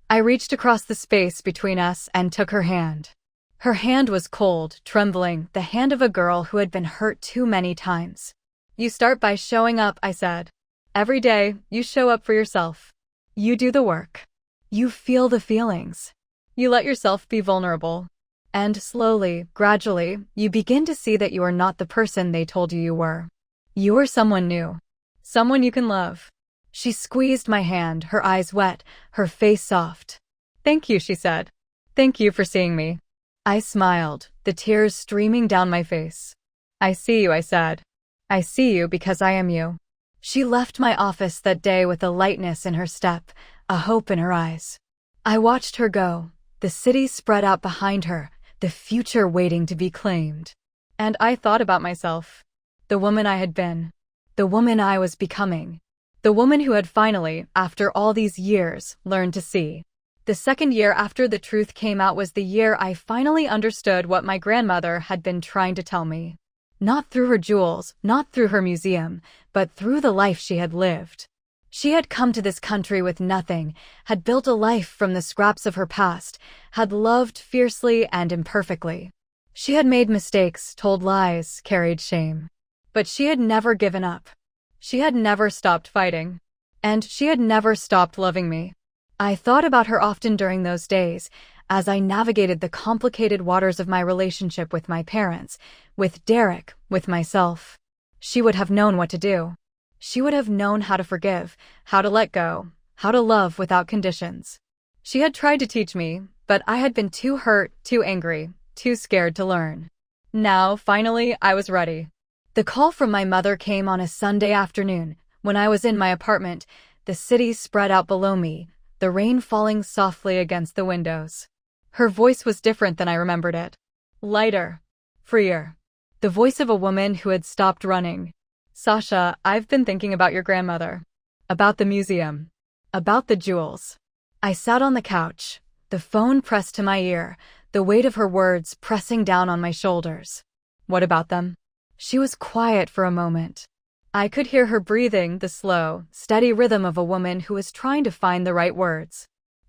I reached across the space between us and took her hand. Her hand was cold, trembling, the hand of a girl who had been hurt too many times. You start by showing up, I said. Every day, you show up for yourself. You do the work. You feel the feelings. You let yourself be vulnerable. And slowly, gradually, you begin to see that you are not the person they told you were. You are someone new. Someone you can love. She squeezed my hand, her eyes wet, her face soft. Thank you, she said. Thank you for seeing me. I smiled, the tears streaming down my face. I see you, I said. I see you because I am you. She left my office that day with a lightness in her step, a hope in her eyes. I watched her go, the city spread out behind her, the future waiting to be claimed. And I thought about myself. The woman I had been. The woman I was becoming. The woman who had finally, after all these years, learned to see. The second year after the truth came out was the year I finally understood what my grandmother had been trying to tell me. Not through her jewels, not through her museum, but through the life she had lived. She had come to this country with nothing, had built a life from the scraps of her past, had loved fiercely and imperfectly. She had made mistakes, told lies, carried shame. But she had never given up. She had never stopped fighting. And she had never stopped loving me. I thought about her often during those days, as I navigated the complicated waters of my relationship with my parents, with Derek, with myself. She would have known what to do. She would have known how to forgive, how to let go, how to love without conditions. She had tried to teach me, but I had been too hurt, too angry, too scared to learn. Now, finally, I was ready. The call from my mother came on a Sunday afternoon, when I was in my apartment, the city spread out below me, the rain falling softly against the windows. Her voice was different than I remembered it. Lighter. Freer. The voice of a woman who had stopped running. Sasha, I've been thinking about your grandmother. About the museum. About the jewels. I sat on the couch, the phone pressed to my ear, the weight of her words pressing down on my shoulders. What about them? She was quiet for a moment. I could hear her breathing, the slow, steady rhythm of a woman who is trying to find the right words.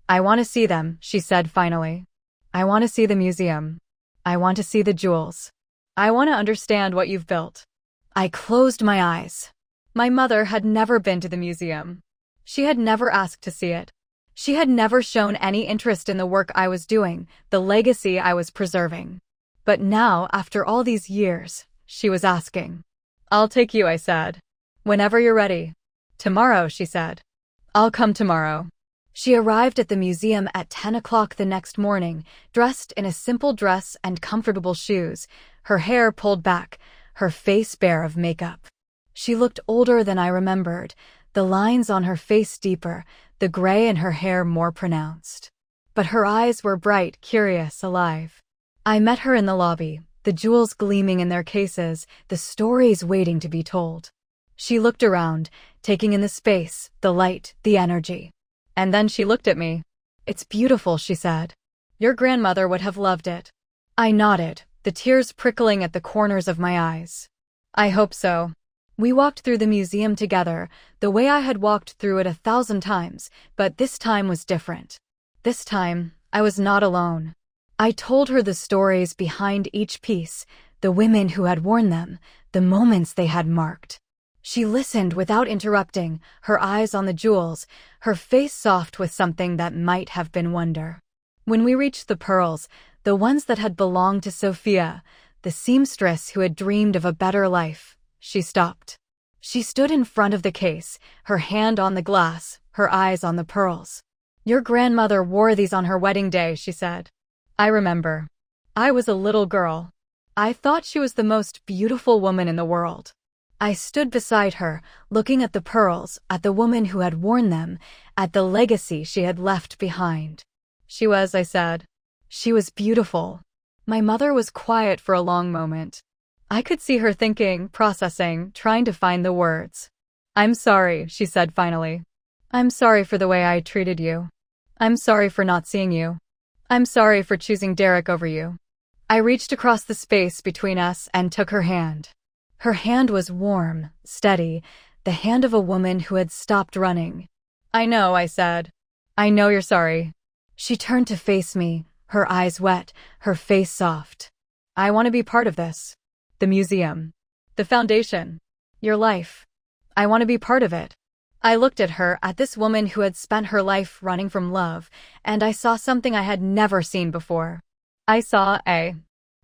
I want to see them, she said finally. I want to see the museum. I want to see the jewels. I want to understand what you've built. I closed my eyes. My mother had never been to the museum. She had never asked to see it. She had never shown any interest in the work I was doing, the legacy I was preserving. But now, after all these years, she was asking. I'll take you, I said. Whenever you're ready. Tomorrow, she said. I'll come tomorrow. She arrived at the museum at 10 o'clock the next morning, dressed in a simple dress and comfortable shoes, her hair pulled back, her face bare of makeup. She looked older than I remembered, the lines on her face deeper, the gray in her hair more pronounced. But her eyes were bright, curious, alive. I met her in the lobby, the jewels gleaming in their cases, the stories waiting to be told. She looked around, taking in the space, the light, the energy. And then she looked at me. It's beautiful, she said. Your grandmother would have loved it. I nodded, the tears prickling at the corners of my eyes. I hope so. We walked through the museum together, the way I had walked through it 1,000 times, but this time was different. This time, I was not alone. I told her the stories behind each piece, the women who had worn them, the moments they had marked. She listened without interrupting, her eyes on the jewels, her face soft with something that might have been wonder. When we reached the pearls, the ones that had belonged to Sophia, the seamstress who had dreamed of a better life, she stopped. She stood in front of the case, her hand on the glass, her eyes on the pearls. Your grandmother wore these on her wedding day, she said. I remember. I was a little girl. I thought she was the most beautiful woman in the world. I stood beside her, looking at the pearls, at the woman who had worn them, at the legacy she had left behind. She was, I said. She was beautiful. My mother was quiet for a long moment. I could see her thinking, processing, trying to find the words. I'm sorry, she said finally. I'm sorry for the way I treated you. I'm sorry for not seeing you. I'm sorry for choosing Derek over you. I reached across the space between us and took her hand. Her hand was warm, steady, the hand of a woman who had stopped running. I know, I said. I know you're sorry. She turned to face me, her eyes wet, her face soft. I want to be part of this. The museum. The foundation. Your life. I want to be part of it. I looked at her, at this woman who had spent her life running from love, and I saw something I had never seen before. I saw a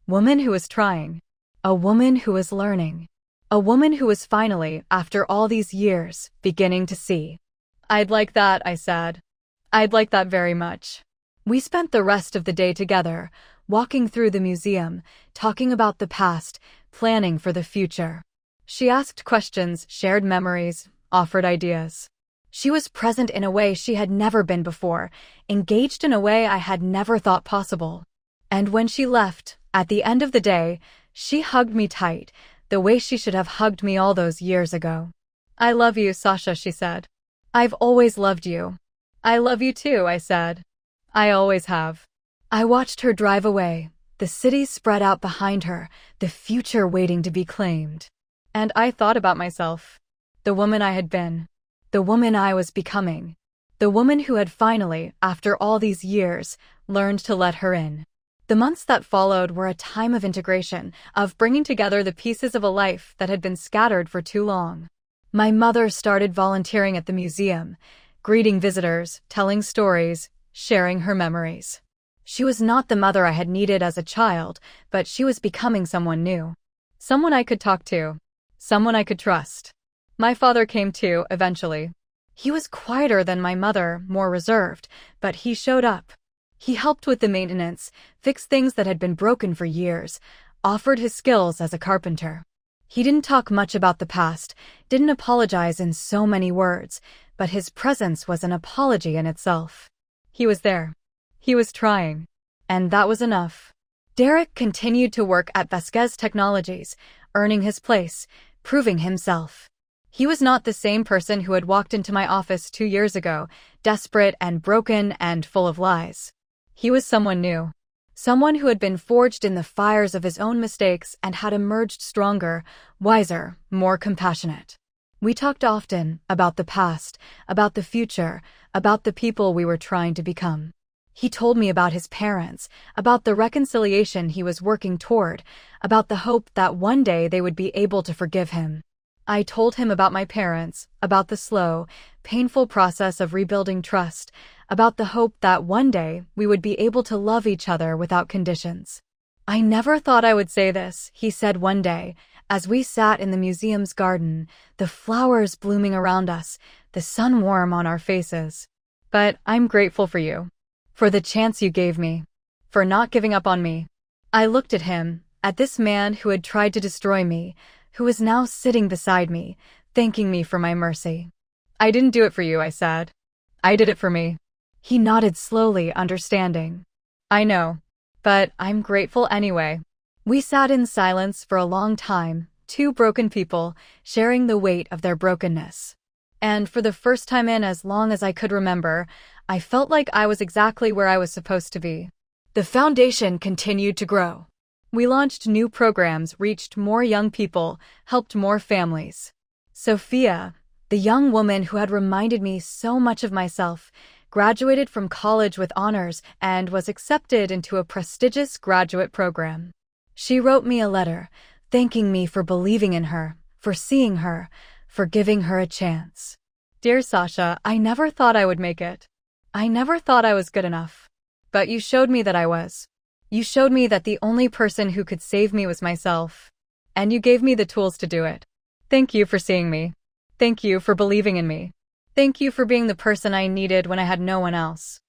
woman who was trying. A woman who was learning. A woman who was finally, after all these years, beginning to see. I'd like that, I said. I'd like that very much. We spent the rest of the day together, walking through the museum, talking about the past, planning for the future. She asked questions, shared memories, offered ideas. She was present in a way she had never been before, engaged in a way I had never thought possible. And when she left, at the end of the day, she hugged me tight, the way she should have hugged me all those years ago. I love you, Sasha, she said. I've always loved you. I love you too, I said. I always have. I watched her drive away, the city spread out behind her, the future waiting to be claimed. And I thought about myself. The woman I had been. The woman I was becoming. The woman who had finally, after all these years, learned to let her in. The months that followed were a time of integration, of bringing together the pieces of a life that had been scattered for too long. My mother started volunteering at the museum, greeting visitors, telling stories, sharing her memories. She was not the mother I had needed as a child, but she was becoming someone new. Someone I could talk to. Someone I could trust. My father came too, eventually. He was quieter than my mother, more reserved, but he showed up. He helped with the maintenance, fixed things that had been broken for years, offered his skills as a carpenter. He didn't talk much about the past, didn't apologize in so many words, but his presence was an apology in itself. He was there. He was trying. And that was enough. Derek continued to work at Vasquez Technologies, earning his place, proving himself. He was not the same person who had walked into my office 2 years ago, desperate and broken and full of lies. He was someone new. Someone who had been forged in the fires of his own mistakes and had emerged stronger, wiser, more compassionate. We talked often about the past, about the future, about the people we were trying to become. He told me about his parents, about the reconciliation he was working toward, about the hope that one day they would be able to forgive him. I told him about my parents, about the slow, painful process of rebuilding trust, about the hope that one day we would be able to love each other without conditions. "I never thought I would say this," he said one day, as we sat in the museum's garden, the flowers blooming around us, the sun warm on our faces. "But I'm grateful for you. For the chance you gave me. For not giving up on me." I looked at him, at this man who had tried to destroy me, who was now sitting beside me, thanking me for my mercy. "I didn't do it for you," I said. "I did it for me." He nodded slowly, understanding. "I know. But I'm grateful anyway." We sat in silence for a long time, two broken people, sharing the weight of their brokenness. And for the first time in as long as I could remember, I felt like I was exactly where I was supposed to be. The foundation continued to grow. We launched new programs, reached more young people, helped more families. Sophia, the young woman who had reminded me so much of myself, graduated from college with honors and was accepted into a prestigious graduate program. She wrote me a letter, thanking me for believing in her, for seeing her, for giving her a chance. "Dear Sasha, I never thought I would make it. I never thought I was good enough. But you showed me that I was. You showed me that the only person who could save me was myself. And you gave me the tools to do it. Thank you for seeing me. Thank you for believing in me. Thank you for being the person I needed when I had no one else.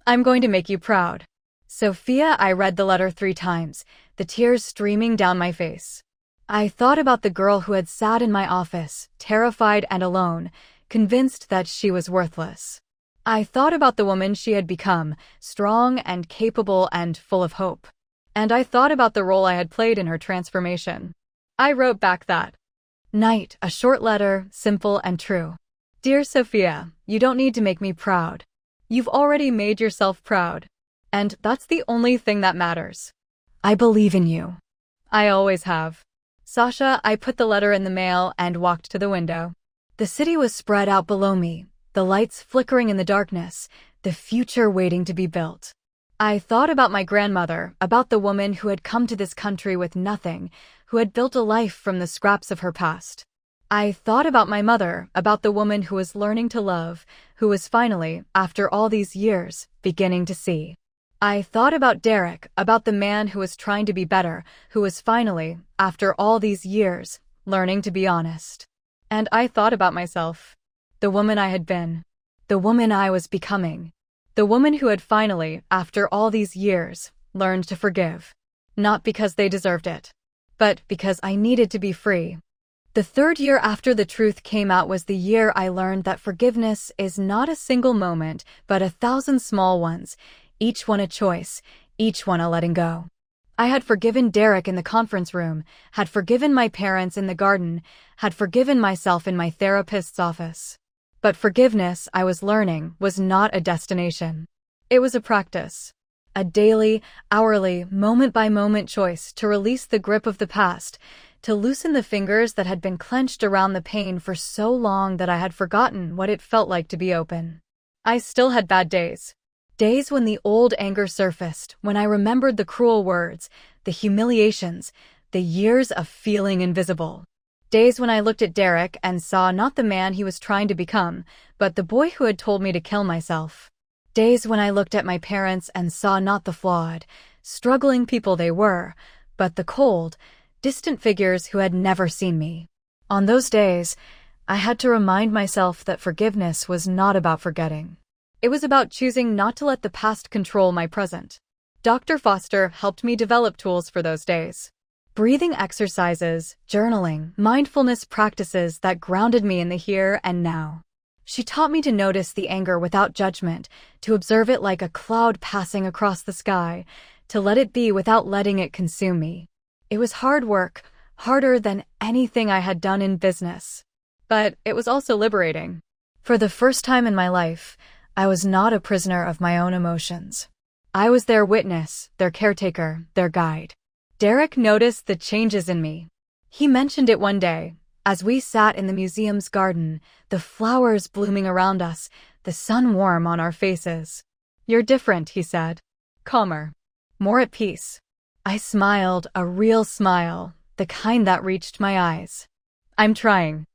I'm going to make you proud." Sophia, I read the letter 3 times, the tears streaming down my face. I thought about the girl who had sat in my office, terrified and alone, convinced that she was worthless. I thought about the woman she had become, strong and capable and full of hope. And I thought about the role I had played in her transformation. I wrote back that night, a short letter, simple and true. "Dear Sophia, you don't need to make me proud. You've already made yourself proud. And that's the only thing that matters. I believe in you. I always have." Sasha, I put the letter in the mail and walked to the window. The city was spread out below me, the lights flickering in the darkness, the future waiting to be built. I thought about my grandmother, about the woman who had come to this country with nothing, who had built a life from the scraps of her past. I thought about my mother, about the woman who was learning to love, who was finally, after all these years, beginning to see. I thought about Derek, about the man who was trying to be better, who was finally, after all these years, learning to be honest. And I thought about myself. The woman I had been. The woman I was becoming. The woman who had finally, after all these years, learned to forgive. Not because they deserved it, but because I needed to be free. The 3rd year after the truth came out was the year I learned that forgiveness is not a single moment, but 1,000 small ones, each one a choice, each one a letting go. I had forgiven Derek in the conference room, had forgiven my parents in the garden, had forgiven myself in my therapist's office. But forgiveness, I was learning, was not a destination. It was a practice. A daily, hourly, moment-by-moment choice to release the grip of the past, to loosen the fingers that had been clenched around the pain for so long that I had forgotten what it felt like to be open. I still had bad days. Days when the old anger surfaced, when I remembered the cruel words, the humiliations, the years of feeling invisible. Days when I looked at Derek and saw not the man he was trying to become, but the boy who had told me to kill myself. Days when I looked at my parents and saw not the flawed, struggling people they were, but the cold, distant figures who had never seen me. On those days, I had to remind myself that forgiveness was not about forgetting. It was about choosing not to let the past control my present. Dr. Foster helped me develop tools for those days. Breathing exercises, journaling, mindfulness practices that grounded me in the here and now. She taught me to notice the anger without judgment, to observe it like a cloud passing across the sky, to let it be without letting it consume me. It was hard work, harder than anything I had done in business. But it was also liberating. For the first time in my life, I was not a prisoner of my own emotions. I was their witness, their caretaker, their guide. Derek noticed the changes in me. He mentioned it one day, as we sat in the museum's garden, the flowers blooming around us, the sun warm on our faces. "You're different," he said. "Calmer. More at peace." I smiled, a real smile, the kind that reached my eyes. "I'm trying.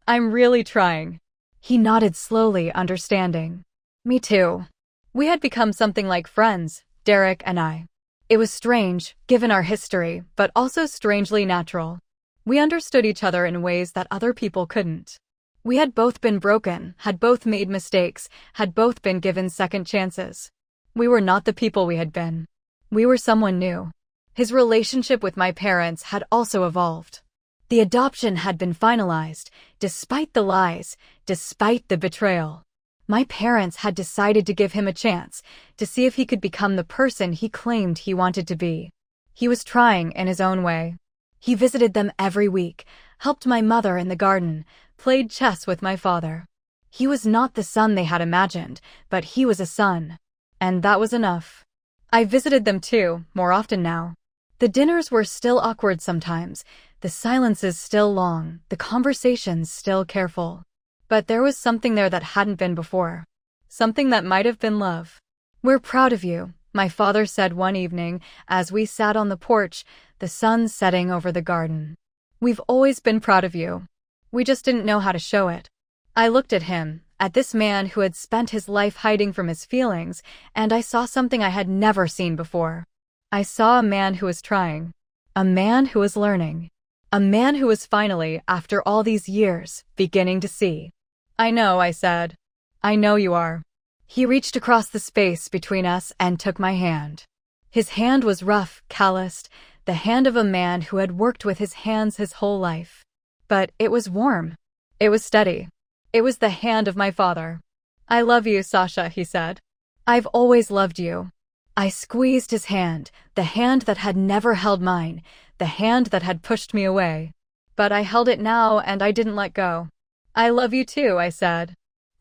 I'm really trying." He nodded slowly, understanding. Me too. We had become something like friends, Derek and I. It was strange, given our history, but also strangely natural. We understood each other in ways that other people couldn't. We had both been broken, had both made mistakes, had both been given second chances. We were not the people we had been. We were someone new. His relationship with my parents had also evolved. The adoption had been finalized, despite the lies, despite the betrayal. My parents had decided to give him a chance, to see if he could become the person he claimed he wanted to be. He was trying in his own way. He visited them every week, helped my mother in the garden, played chess with my father. He was not the son they had imagined, but he was a son. And that was enough. I visited them too, more often now. The dinners were still awkward sometimes, the silences still long, the conversations still careful. But there was something there that hadn't been before. Something that might have been love. "We're proud of you," my father said one evening as we sat on the porch, the sun setting over the garden. "We've always been proud of you. We just didn't know how to show it." I looked at him, at this man who had spent his life hiding from his feelings, and I saw something I had never seen before. I saw a man who was trying. A man who was learning. A man who was finally, after all these years, beginning to see. "I know," I said. "I know you are." He reached across the space between us and took my hand. His hand was rough, calloused, the hand of a man who had worked with his hands his whole life. But it was warm. It was steady. It was the hand of my father. "I love you, Sasha," he said. "I've always loved you." I squeezed his hand, the hand that had never held mine, the hand that had pushed me away. But I held it now and I didn't let go. "I love you too," I said.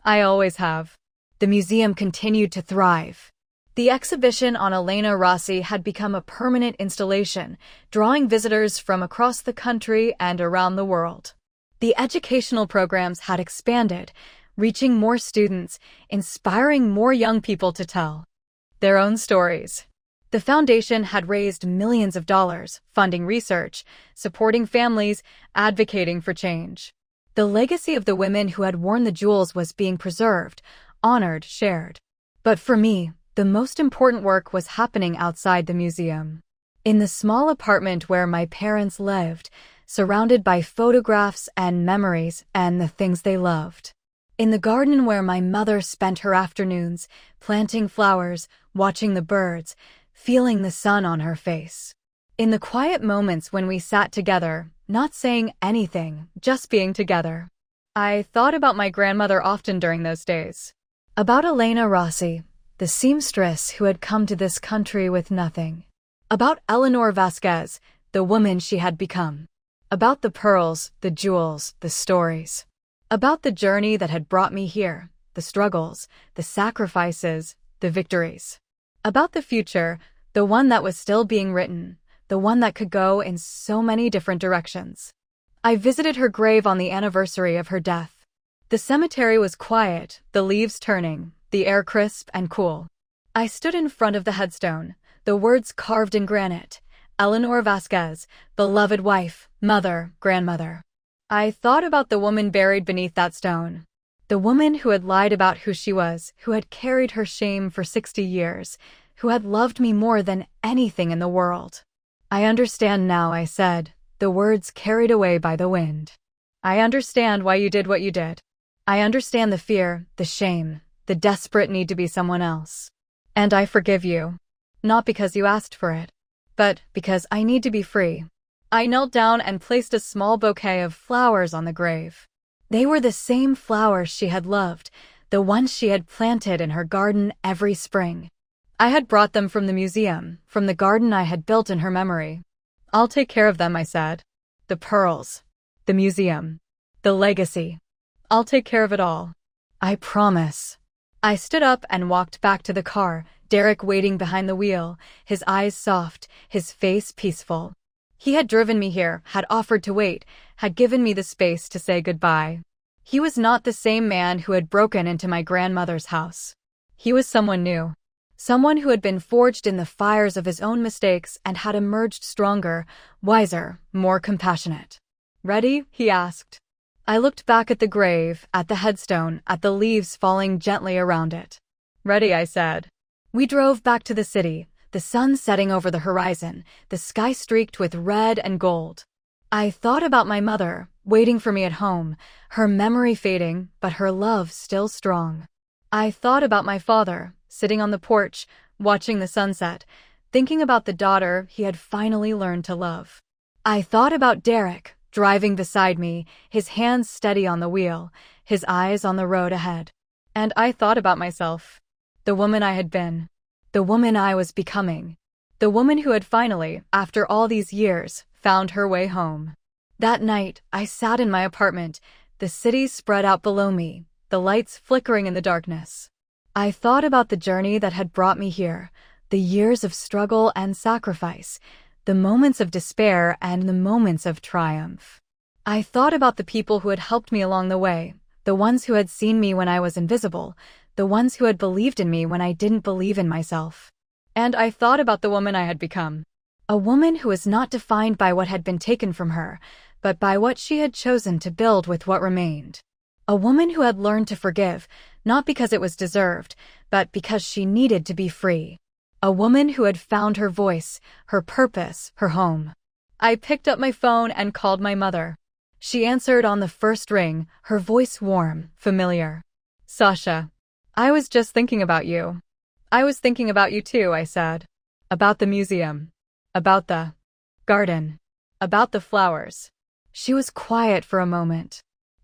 "I always have." The museum continued to thrive. The exhibition on Elena Rossi had become a permanent installation, drawing visitors from across the country and around the world. The educational programs had expanded, reaching more students, inspiring more young people to tell their own stories. The foundation had raised millions of dollars, funding research, supporting families, advocating for change. The legacy of the women who had worn the jewels was being preserved, honored, shared. But for me, the most important work was happening outside the museum. In the small apartment where my parents lived, surrounded by photographs and memories and the things they loved. In the garden where my mother spent her afternoons, planting flowers, watching the birds, feeling the sun on her face. In the quiet moments when we sat together, not saying anything, just being together. I thought about my grandmother often during those days. About Elena Rossi, the seamstress who had come to this country with nothing. About Eleanor Vasquez, the woman she had become. About the pearls, the jewels, the stories. About the journey that had brought me here, the struggles, the sacrifices, the victories. About the future, the one that was still being written, the one that could go in so many different directions. I visited her grave on the anniversary of her death. The cemetery was quiet, the leaves turning, the air crisp and cool. I stood in front of the headstone, the words carved in granite, Eleanor Vasquez, beloved wife, mother, grandmother. I thought about the woman buried beneath that stone. The woman who had lied about who she was, who had carried her shame for 60 years, who had loved me more than anything in the world. "I understand now," I said, the words carried away by the wind. I understand why you did what you did. I understand the fear, the shame, the desperate need to be someone else. And I forgive you. Not because you asked for it, but because I need to be free. I knelt down and placed a small bouquet of flowers on the grave. They were the same flowers she had loved, the ones she had planted in her garden every spring. I had brought them from the museum, from the garden I had built in her memory. I'll take care of them, I said. The pearls, the museum, the legacy. I'll take care of it all. I promise. I stood up and walked back to the car, Derek waiting behind the wheel, his eyes soft, his face peaceful. He had driven me here, had offered to wait, had given me the space to say goodbye. He was not the same man who had broken into my grandmother's house. He was someone new. Someone who had been forged in the fires of his own mistakes and had emerged stronger, wiser, more compassionate. Ready? He asked. I looked back at the grave, at the headstone, at the leaves falling gently around it. Ready, I said. We drove back to the city, the sun setting over the horizon, the sky streaked with red and gold. I thought about my mother, waiting for me at home, her memory fading, but her love still strong. I thought about my father, sitting on the porch, watching the sunset, thinking about the daughter he had finally learned to love. I thought about Derek, driving beside me, his hands steady on the wheel, his eyes on the road ahead. And I thought about myself, the woman I had been, the woman I was becoming, the woman who had finally, after all these years, found her way home. That night, I sat in my apartment, the city spread out below me, the lights flickering in the darkness. I thought about the journey that had brought me here, the years of struggle and sacrifice, the moments of despair and the moments of triumph. I thought about the people who had helped me along the way, the ones who had seen me when I was invisible, the ones who had believed in me when I didn't believe in myself. And I thought about the woman I had become. A woman who was not defined by what had been taken from her, but by what she had chosen to build with what remained. A woman who had learned to forgive, not because it was deserved, but because she needed to be free. A woman who had found her voice, her purpose, her home. I picked up my phone and called my mother. She answered on the first ring, her voice warm, familiar. Sasha, I was just thinking about you. I was thinking about you too, I said. About the museum. About the garden. About the flowers. She was quiet for a moment.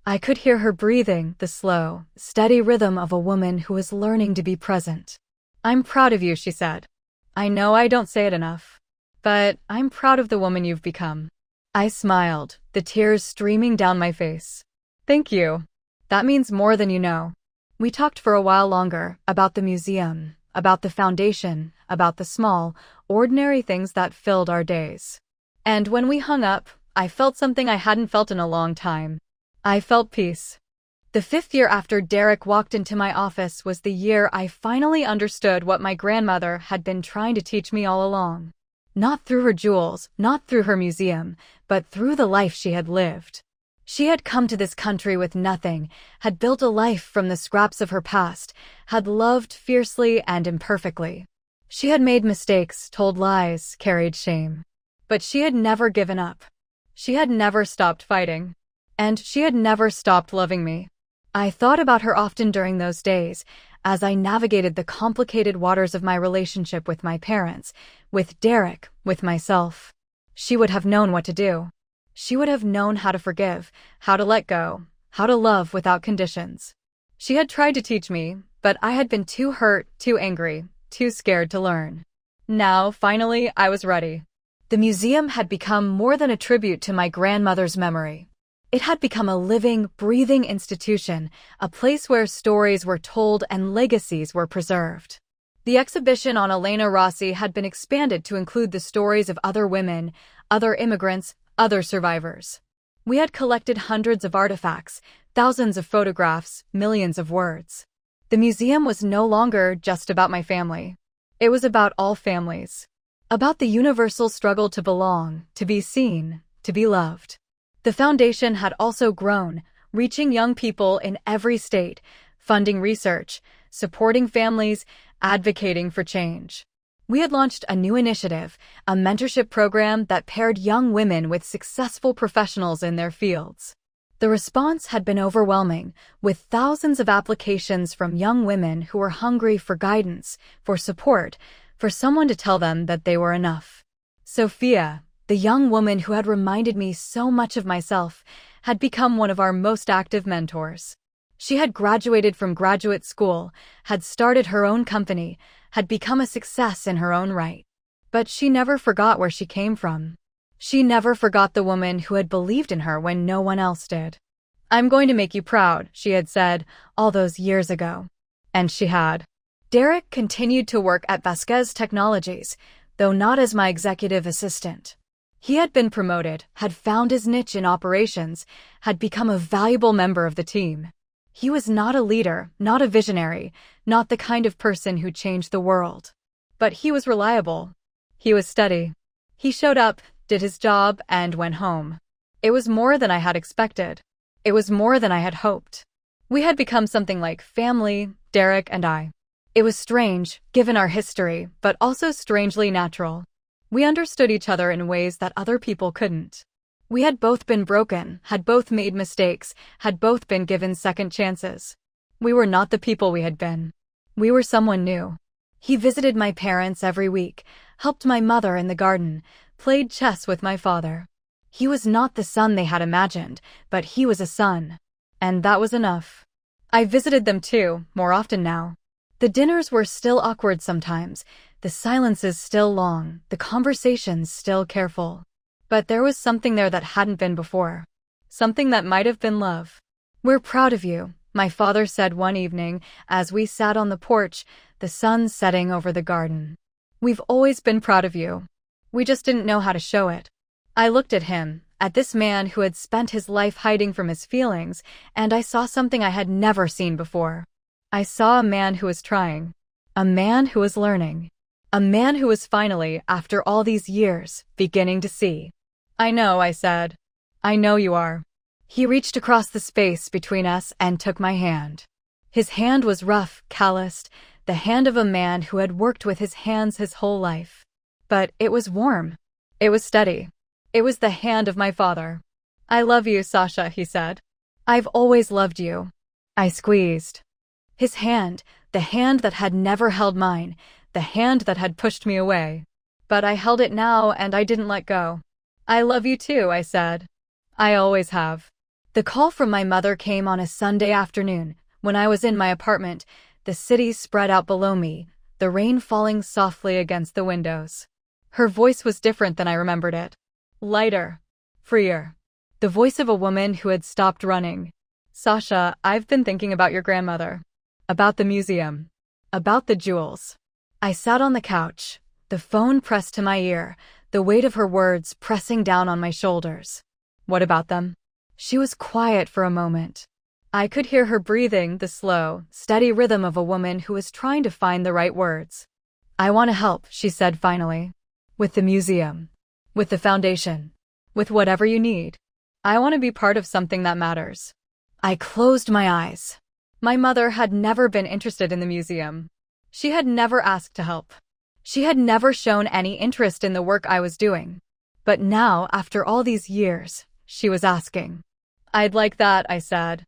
I could hear her breathing, the slow, steady rhythm of a woman who is learning to be present. I'm proud of you, she said. I know I don't say it enough, but I'm proud of the woman you've become. I smiled, the tears streaming down my face. Thank you. That means more than you know. We talked for a while longer, about the museum, about the foundation, about the small, ordinary things that filled our days. And when we hung up, I felt something I hadn't felt in a long time. I felt peace. The 5th year after Derek walked into my office was the year I finally understood what my grandmother had been trying to teach me all along. Not through her jewels, not through her museum, but through the life she had lived. She had come to this country with nothing, had built a life from the scraps of her past, had loved fiercely and imperfectly. She had made mistakes, told lies, carried shame. But she had never given up. She had never stopped fighting. And she had never stopped loving me. I thought about her often during those days, as I navigated the complicated waters of my relationship with my parents, with Derek, with myself. She would have known what to do. She would have known how to forgive, how to let go, how to love without conditions. She had tried to teach me, but I had been too hurt, too angry, too scared to learn. Now, finally, I was ready. The museum had become more than a tribute to my grandmother's memory. It had become a living, breathing institution, a place where stories were told and legacies were preserved. The exhibition on Elena Rossi had been expanded to include the stories of other women, other immigrants, other survivors. We had collected hundreds of artifacts, thousands of photographs, millions of words. The museum was no longer just about my family. It was about all families. About the universal struggle to belong, to be seen, to be loved. The foundation had also grown, reaching young people in every state, funding research, supporting families, advocating for change. We had launched a new initiative, a mentorship program that paired young women with successful professionals in their fields. The response had been overwhelming, with thousands of applications from young women who were hungry for guidance, for support, for someone to tell them that they were enough. Sophia, the young woman who had reminded me so much of myself, had become one of our most active mentors. She had graduated from graduate school, had started her own company, had become a success in her own right. But she never forgot where she came from. She never forgot the woman who had believed in her when no one else did. "I'm going to make you proud," she had said all those years ago. And she had. Derek continued to work at Vasquez Technologies, though not as my executive assistant. He had been promoted, had found his niche in operations, had become a valuable member of the team. He was not a leader, not a visionary, not the kind of person who changed the world. But he was reliable. He was steady. He showed up, did his job, and went home. It was more than I had expected. It was more than I had hoped. We had become something like family, Derek and I. It was strange, given our history, but also strangely natural. We understood each other in ways that other people couldn't. We had both been broken, had both made mistakes, had both been given second chances. We were not the people we had been. We were someone new. He visited my parents every week, helped my mother in the garden, played chess with my father. He was not the son they had imagined, but he was a son. And that was enough. I visited them too, more often now. The dinners were still awkward sometimes, the silences still long, the conversations still careful. But there was something there that hadn't been before. Something that might have been love. "We're proud of you," my father said one evening as we sat on the porch, the sun setting over the garden. "We've always been proud of you. We just didn't know how to show it." I looked at him, at this man who had spent his life hiding from his feelings, and I saw something I had never seen before. I saw a man who was trying. A man who was learning. A man who was finally, after all these years, beginning to see. "I know," I said. "I know you are." He reached across the space between us and took my hand. His hand was rough, calloused, the hand of a man who had worked with his hands his whole life. But it was warm. It was steady. It was the hand of my father. "I love you, Sasha," he said. "I've always loved you." I squeezed his hand, the hand that had never held mine, the hand that had pushed me away. But I held it now and I didn't let go. "I love you too," I said. "I always have." The call from my mother came on a Sunday afternoon, when I was in my apartment, the city spread out below me, the rain falling softly against the windows. Her voice was different than I remembered it. Lighter. Freer. The voice of a woman who had stopped running. "Sasha, I've been thinking about your grandmother. About the museum. About the jewels." I sat on the couch, the phone pressed to my ear, the weight of her words pressing down on my shoulders. "What about them?" She was quiet for a moment. I could hear her breathing, the slow, steady rhythm of a woman who was trying to find the right words. "I want to help," she said finally. "With the museum. With the foundation. With whatever you need. I want to be part of something that matters." I closed my eyes. My mother had never been interested in the museum. She had never asked to help. She had never shown any interest in the work I was doing. But now, after all these years, she was asking. "I'd like that," I said.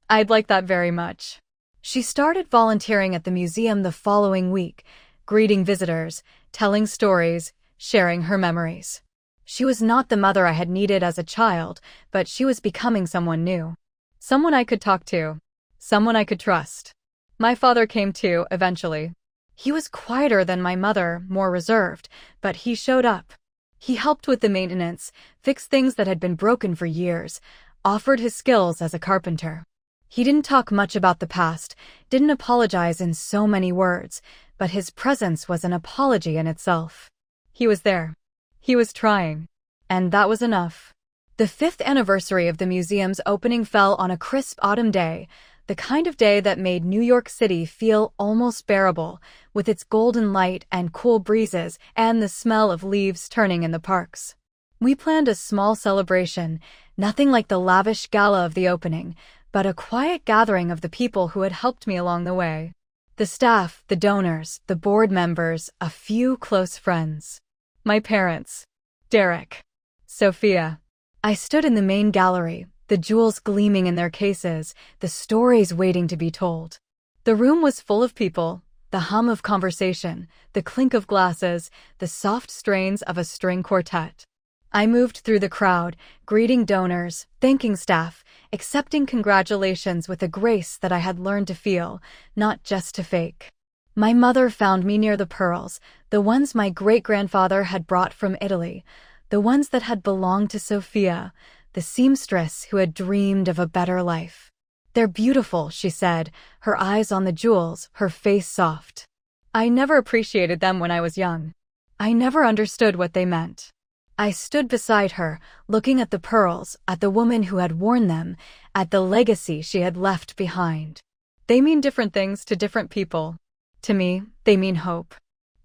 "I'd like that very much." She started volunteering at the museum the following week, greeting visitors, telling stories, sharing her memories. She was not the mother I had needed as a child, but she was becoming someone new. Someone I could talk to. Someone I could trust. My father came too, eventually. He was quieter than my mother, more reserved, but he showed up. He helped with the maintenance, fixed things that had been broken for years, offered his skills as a carpenter. He didn't talk much about the past, didn't apologize in so many words, but his presence was an apology in itself. He was there. He was trying. And that was enough. The 5th anniversary of the museum's opening fell on a crisp autumn day, the kind of day that made New York City feel almost bearable, with its golden light and cool breezes and the smell of leaves turning in the parks. We planned a small celebration, nothing like the lavish gala of the opening, but a quiet gathering of the people who had helped me along the way. The staff, the donors, the board members, a few close friends. My parents. Derek. Sophia. I stood in the main gallery, the jewels gleaming in their cases, the stories waiting to be told. The room was full of people, the hum of conversation, the clink of glasses, the soft strains of a string quartet. I moved through the crowd, greeting donors, thanking staff, accepting congratulations with a grace that I had learned to feel, not just to fake. My mother found me near the pearls, the ones my great-grandfather had brought from Italy, the ones that had belonged to Sophia, the seamstress who had dreamed of a better life. "They're beautiful," she said, her eyes on the jewels, her face soft. I never appreciated them when I was young. I never understood what they meant. I stood beside her, looking at the pearls, at the woman who had worn them, at the legacy she had left behind. They mean different things to different people. To me, they mean hope.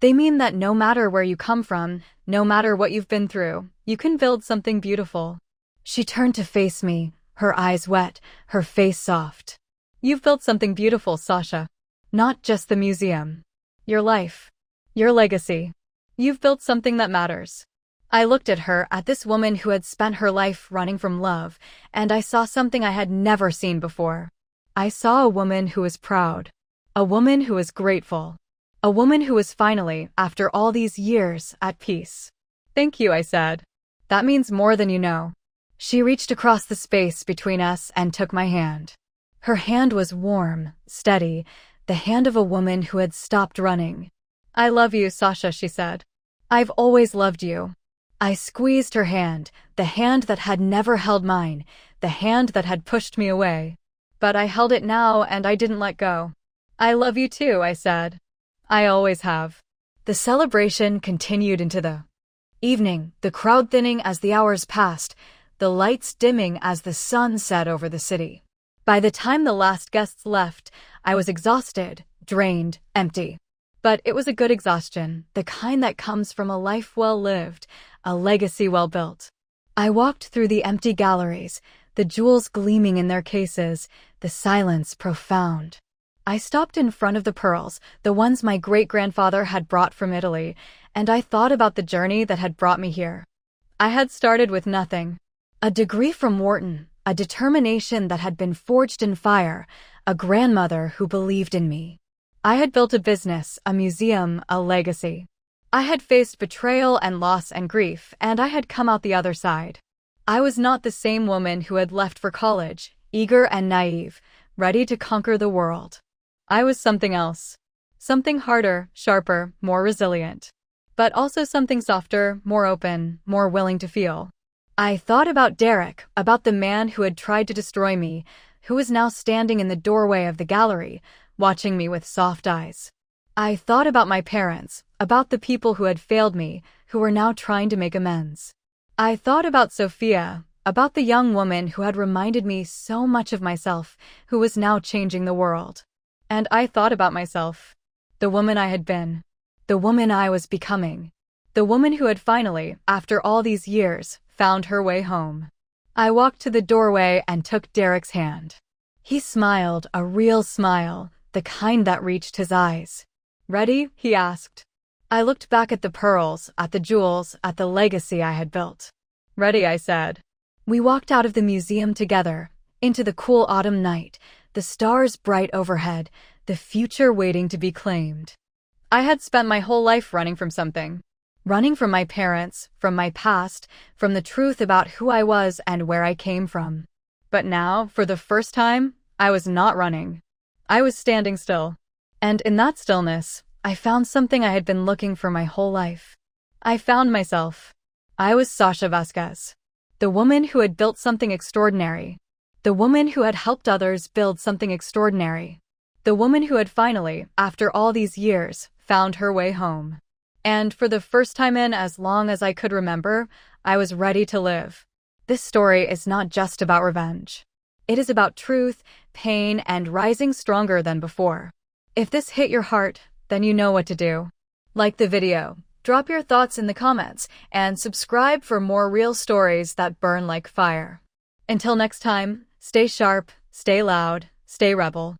They mean that no matter where you come from, no matter what you've been through, you can build something beautiful. She turned to face me, her eyes wet, her face soft. "You've built something beautiful, Sasha. Not just the museum. Your life. Your legacy. You've built something that matters." I looked at her, at this woman who had spent her life running from love, and I saw something I had never seen before. I saw a woman who was proud. A woman who was grateful. A woman who was finally, after all these years, at peace. "Thank you," I said. "That means more than you know." She reached across the space between us and took my hand. Her hand was warm, steady, the hand of a woman who had stopped running. "I love you, Sasha," she said. "I've always loved you." I squeezed her hand, the hand that had never held mine, the hand that had pushed me away. But I held it now and I didn't let go. "I love you too," I said. "I always have." The celebration continued into the evening, the crowd thinning as the hours passed, the lights dimming as the sun set over the city. By the time the last guests left, I was exhausted, drained, empty. But it was a good exhaustion, the kind that comes from a life well lived, a legacy well built. I walked through the empty galleries, the jewels gleaming in their cases, the silence profound. I stopped in front of the pearls, the ones my great-grandfather had brought from Italy, and I thought about the journey that had brought me here. I had started with nothing. A degree from Wharton, a determination that had been forged in fire, a grandmother who believed in me. I had built a business, a museum, a legacy. I had faced betrayal and loss and grief, and I had come out the other side. I was not the same woman who had left for college, eager and naive, ready to conquer the world. I was something else. Something harder, sharper, more resilient. But also something softer, more open, more willing to feel. I thought about Derek, about the man who had tried to destroy me, who was now standing in the doorway of the gallery, watching me with soft eyes. I thought about my parents, about the people who had failed me, who were now trying to make amends. I thought about Sophia, about the young woman who had reminded me so much of myself, who was now changing the world. And I thought about myself, the woman I had been, the woman I was becoming, the woman who had finally, after all these years, found her way home. I walked to the doorway and took Derek's hand. He smiled, a real smile, the kind that reached his eyes. "Ready?" he asked. I looked back at the pearls, at the jewels, at the legacy I had built. "Ready," I said. We walked out of the museum together, into the cool autumn night, the stars bright overhead, the future waiting to be claimed. I had spent my whole life running from something. Running from my parents, from my past, from the truth about who I was and where I came from. But now, for the first time, I was not running. I was standing still. And in that stillness, I found something I had been looking for my whole life. I found myself. I was Sasha Vasquez. The woman who had built something extraordinary. The woman who had helped others build something extraordinary. The woman who had finally, after all these years, found her way home. And for the first time in as long as I could remember, I was ready to live. This story is not just about revenge. It is about truth, pain, and rising stronger than before. If this hit your heart, then you know what to do. Like the video, drop your thoughts in the comments, and subscribe for more real stories that burn like fire. Until next time, stay sharp, stay loud, stay rebel.